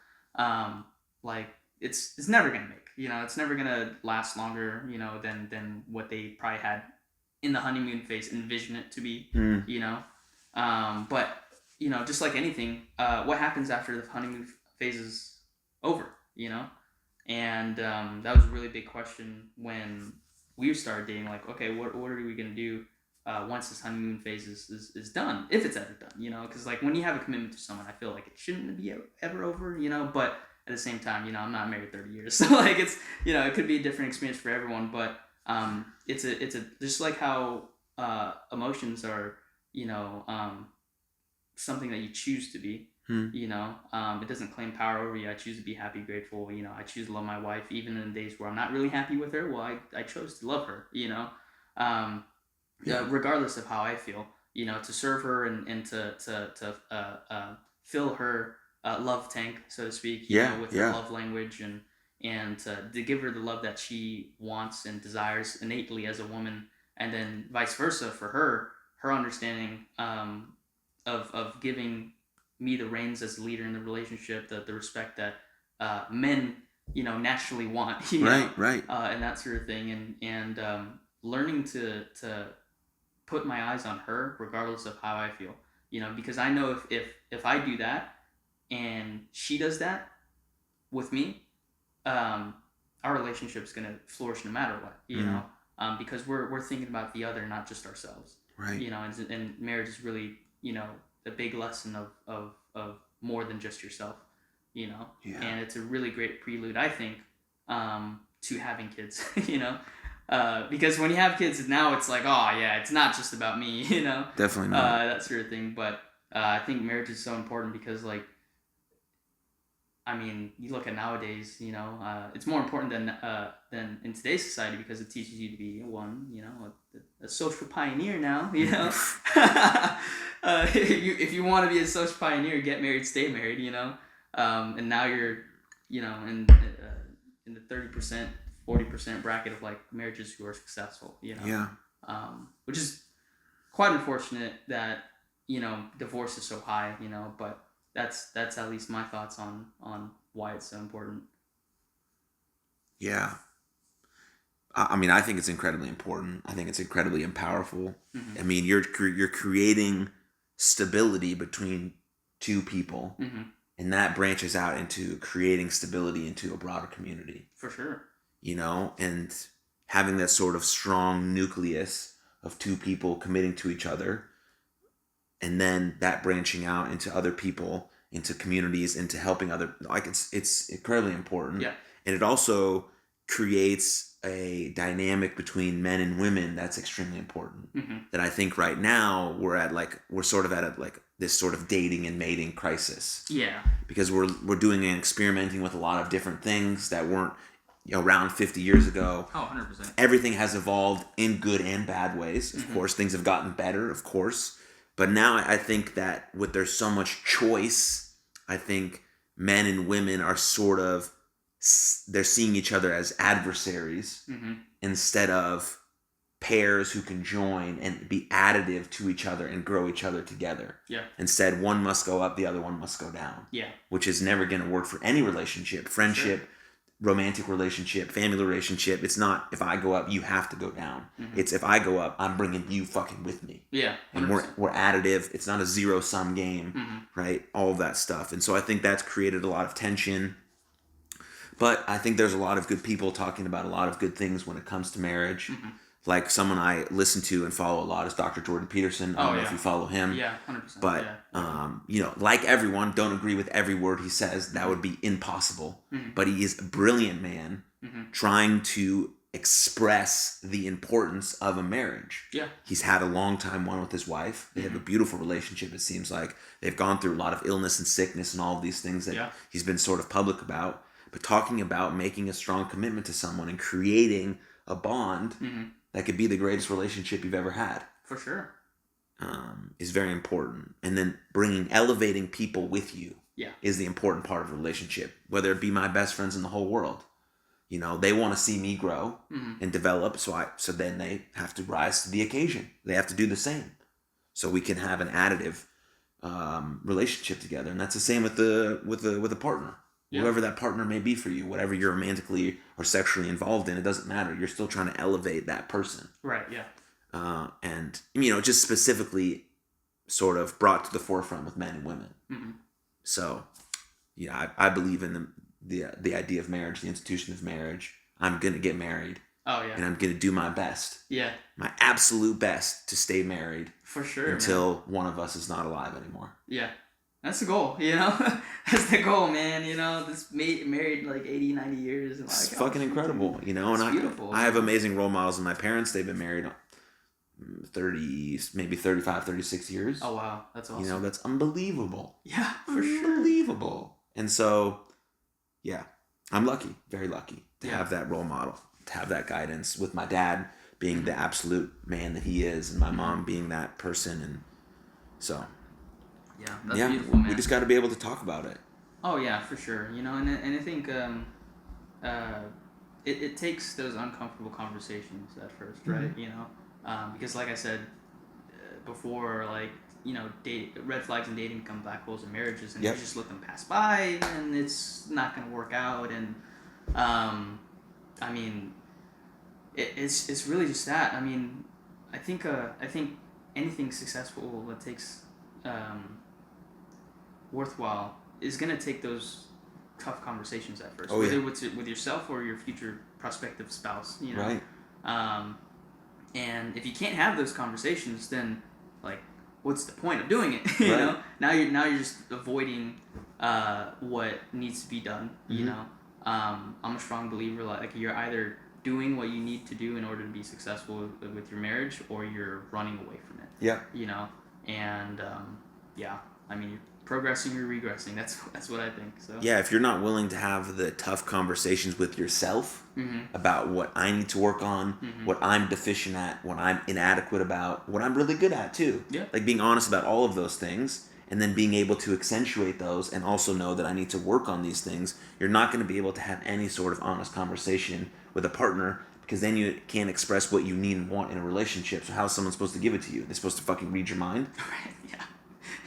like it's never gonna make. It's never gonna last longer, than what they probably had in the honeymoon phase envision it to be, But just like anything, what happens after the honeymoon phase is over, And that was a really big question when we started dating. Like, okay, what are we gonna do once this honeymoon phase is done, if it's ever done, Because like when you have a commitment to someone, I feel like it shouldn't be ever over, But at the same time, I'm not married 30 years, so like it's, it could be a different experience for everyone. But it's a just like how emotions are, something that you choose to be. It doesn't claim power over you. I choose to be happy, grateful. I choose to love my wife even in the days where I'm not really happy with her. Well, I chose to love her. Regardless of how I feel. To serve her and to fill her love tank, so to speak. With her love language and to give her the love that she wants and desires innately as a woman, and then vice versa for her understanding of giving me the reins as a leader in the relationship, the respect that men naturally want, right, and that sort of thing, and learning to put my eyes on her regardless of how I feel, because I know if I do that and she does that with me, our relationship's gonna flourish no matter what, because we're thinking about the other, not just ourselves, right? And marriage is really the big lesson of more than just yourself, and it's a really great prelude, I think, to having kids, because when you have kids now it's like, oh yeah, it's not just about me, definitely not, that sort of thing, but I think marriage is so important because, like, I mean, you look at nowadays, it's more important than in today's society because it teaches you to be a social pioneer now. If you want to be a social pioneer, get married, stay married. And now you're, in the 30%, 40% bracket of like marriages who are successful. Which is quite unfortunate that divorce is so high. But that's at least my thoughts on why it's so important. Yeah. I mean, I think it's incredibly important. I think it's incredibly powerful. I mean, you're creating stability between two people, and that branches out into creating stability into a broader community. For sure. And having that sort of strong nucleus of two people committing to each other, and then that branching out into other people, into communities, into helping other, like it's incredibly important. Yeah. And it also creates a dynamic between men and women that's extremely important. That I think right now we're sort of at this sort of dating and mating crisis. Yeah. Because we're doing and experimenting with a lot of different things that weren't around 50 years ago. Oh, 100%. Everything has evolved in good and bad ways. Of course, things have gotten better, of course. But now I think that there's so much choice, I think men and women are sort of, they're seeing each other as adversaries instead of pairs who can join and be additive to each other and grow each other together. Yeah. Instead, one must go up, the other one must go down. Yeah. Which is never going to work for any relationship, friendship, romantic relationship, family relationship. It's not if I go up, you have to go down. It's if I go up, I'm bringing you fucking with me. Yeah. 100%. And we're additive. It's not a zero-sum game, right? All of that stuff. And so I think that's created a lot of tension. But I think there's a lot of good people talking about a lot of good things when it comes to marriage. Like someone I listen to and follow a lot is Dr. Jordan Peterson. I don't know if you follow him. Yeah, 100%. But, like everyone, don't agree with every word he says. That would be impossible. But he is a brilliant man trying to express the importance of a marriage. Yeah. He's had a long time one with his wife. They have a beautiful relationship, it seems like. They've gone through a lot of illness and sickness and all of these things that he's been sort of public about. But talking about making a strong commitment to someone and creating a bond that could be the greatest relationship you've ever had. For sure. Is very important. And then elevating people with you is the important part of a relationship. Whether it be my best friends in the whole world. They want to see me grow and develop, so then they have to rise to the occasion. They have to do the same. So we can have an additive relationship together. And that's the same with a partner. Yeah. Whoever that partner may be for you, whatever you're romantically or sexually involved in, it doesn't matter. You're still trying to elevate that person. Right, yeah. And, just specifically sort of brought to the forefront with men and women. So, I believe in the idea of marriage, the institution of marriage. I'm going to get married. Oh, yeah. And I'm going to do my best. Yeah. My absolute best to stay married. For sure, until one of us is not alive anymore. Yeah. That's the goal, That's the goal, man, This married like 80, 90 years. It's fucking incredible, It's beautiful. I have amazing role models in my parents. They've been married 30, maybe 35, 36 years. Oh, wow. That's awesome. You know, that's unbelievable. Yeah, for sure. Unbelievable. And so, yeah, I'm lucky, very lucky to have that role model, to have that guidance, with my dad being the absolute man that he is, and my mom being that person. And so, yeah, that's beautiful, man. We just got to be able to talk about it. Oh, yeah, for sure. You know, and I think it takes those uncomfortable conversations at first, right? You know, because like I said before, like, you know, red flags in dating become black holes in marriages, and you just let them pass by, and it's not going to work out. And I mean, it's really just that. I mean, I think anything successful that takes worthwhile is going to take those tough conversations at first, whether it's with yourself or your future prospective spouse, you know. Right. And if you can't have those conversations, then like, what's the point of doing it? You know, now you're just avoiding what needs to be done. You know, I'm a strong believer, like you're either doing what you need to do in order to be successful with your marriage, or you're running away from it. Yeah. You know, and I mean, you're progressing or regressing. That's what I think. So yeah, if you're not willing to have the tough conversations with yourself about what I need to work on, what I'm deficient at, what I'm inadequate about, what I'm really good at too. Yeah. Like being honest about all of those things, and then being able to accentuate those, and also know that I need to work on these things. You're not going to be able to have any sort of honest conversation with a partner, because then you can't express what you need and want in a relationship. So how's someone supposed to give it to you? They're supposed to fucking read your mind? Right. Yeah.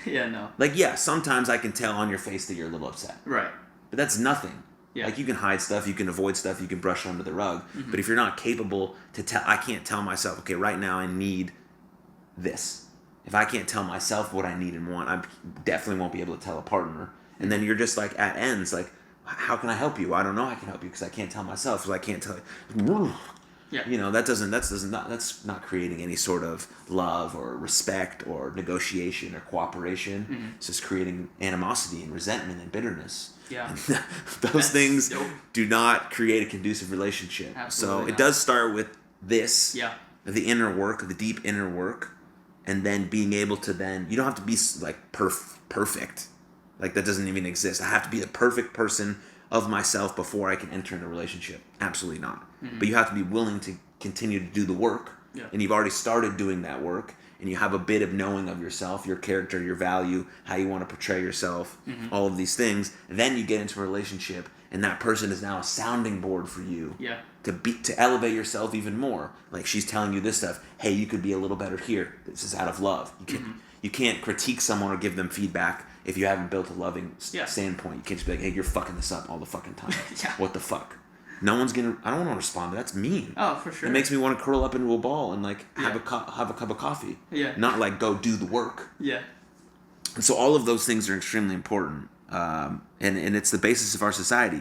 Yeah, no. Like, yeah, sometimes I can tell on your face that you're a little upset. Right. But that's nothing. Yeah. Like, you can hide stuff, you can avoid stuff, you can brush it under the rug. But if you're not capable to tell, I can't tell myself, okay, right now I need this. If I can't tell myself what I need and want, I definitely won't be able to tell a partner. And then you're just like at ends, like, how can I help you? I don't know I can help you because I can't tell myself, because I can't tell you. Yeah. You know, that's not creating any sort of love or respect or negotiation or cooperation. It's just creating animosity and resentment and bitterness. Yeah. And those things do not create a conducive relationship. Absolutely so it does start with this. Yeah. The inner work, the deep inner work, and then being able to then, you don't have to be like perfect. Like, that doesn't even exist. I have to be the perfect person of myself before I can enter into a relationship. Absolutely not. But you have to be willing to continue to do the work. Yeah. And you've already started doing that work, and you have a bit of knowing of yourself, your character, your value, how you want to portray yourself, all of these things. And then you get into a relationship, and that person is now a sounding board for you. Yeah. To elevate yourself even more. Like, she's telling you this stuff. Hey, you could be a little better here. This is out of love. You can't critique someone or give them feedback if you haven't built a loving standpoint. You can't just be like, hey, you're fucking this up all the fucking time. What the fuck? No one's gonna. I don't want to respond. That's mean. Oh, for sure. It makes me want to curl up into a ball and like have a cup of coffee. Yeah. Not like go do the work. Yeah. And so all of those things are extremely important. And it's the basis of our society.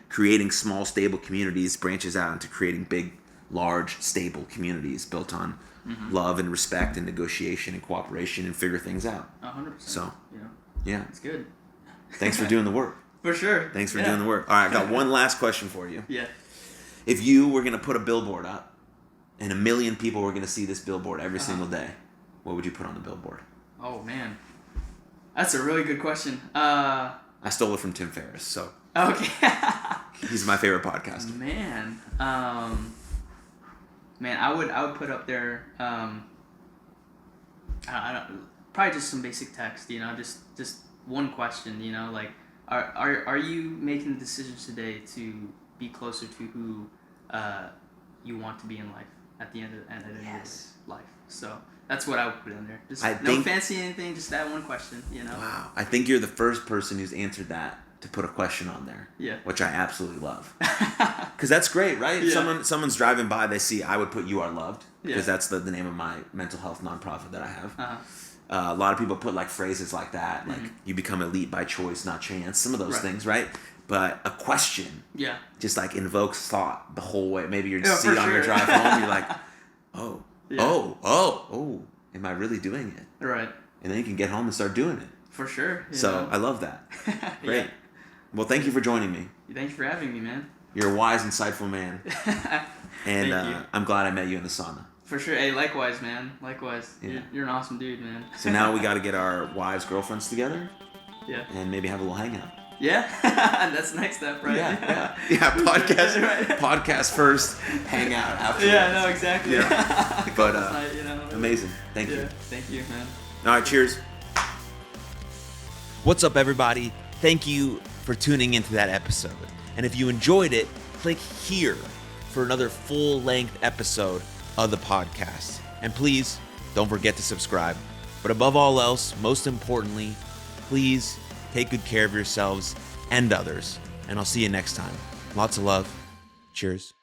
Creating small, stable communities branches out into creating big, large, stable communities built on love and respect and negotiation and cooperation and figure things out. 100%. So, yeah, it's good. Thanks for doing the work. For sure. Thanks for doing the work. All right, I got one last question for you. Yeah. If you were going to put a billboard up, and 1 million people were going to see this billboard every single day, what would you put on the billboard? Oh, man. That's a really good question. I stole it from Tim Ferriss, so. Okay. He's my favorite podcaster. Man. I would put up there, I don't, probably just some basic text, you know, just one question, you know, like, are you making decisions today to be closer to who you want to be in life at the end of your life? So that's what I would put in there. Just no fancy anything, just that one question, you know. Wow, I think you're the first person who's answered that to put a question on there. Yeah. Which I absolutely love. Because that's great, right? Yeah. If someone's driving by, they see I would put You Are Loved, because that's the name of my mental health nonprofit that I have. A lot of people put like phrases like that, like you become elite by choice, not chance. Some of those things, right? But a question, just like invokes thought the whole way. Maybe you just see it on your drive home. You're like, oh, am I really doing it? Right. And then you can get home and start doing it. For sure. So I love that. Great. Well, thank you for joining me. Thanks for having me, man. You're a wise, insightful man. And Thank you. I'm glad I met you in the sauna. For sure. Hey, likewise, man. Likewise. Yeah. You're an awesome dude, man. So now we got to get our wives, girlfriends together. Yeah. And maybe have a little hangout. Yeah. That's the next step, right? Yeah. Podcast. Right. Podcast first, hangout after. Yeah. No. Exactly. Yeah. But night, amazing. Thank you. Thank you, man. All right. Cheers. What's up, everybody? Thank you for tuning into that episode. And if you enjoyed it, click here for another full-length episode of the podcast. And please don't forget to subscribe. But above all else, most importantly, please take good care of yourselves and others. And I'll see you next time. Lots of love. Cheers.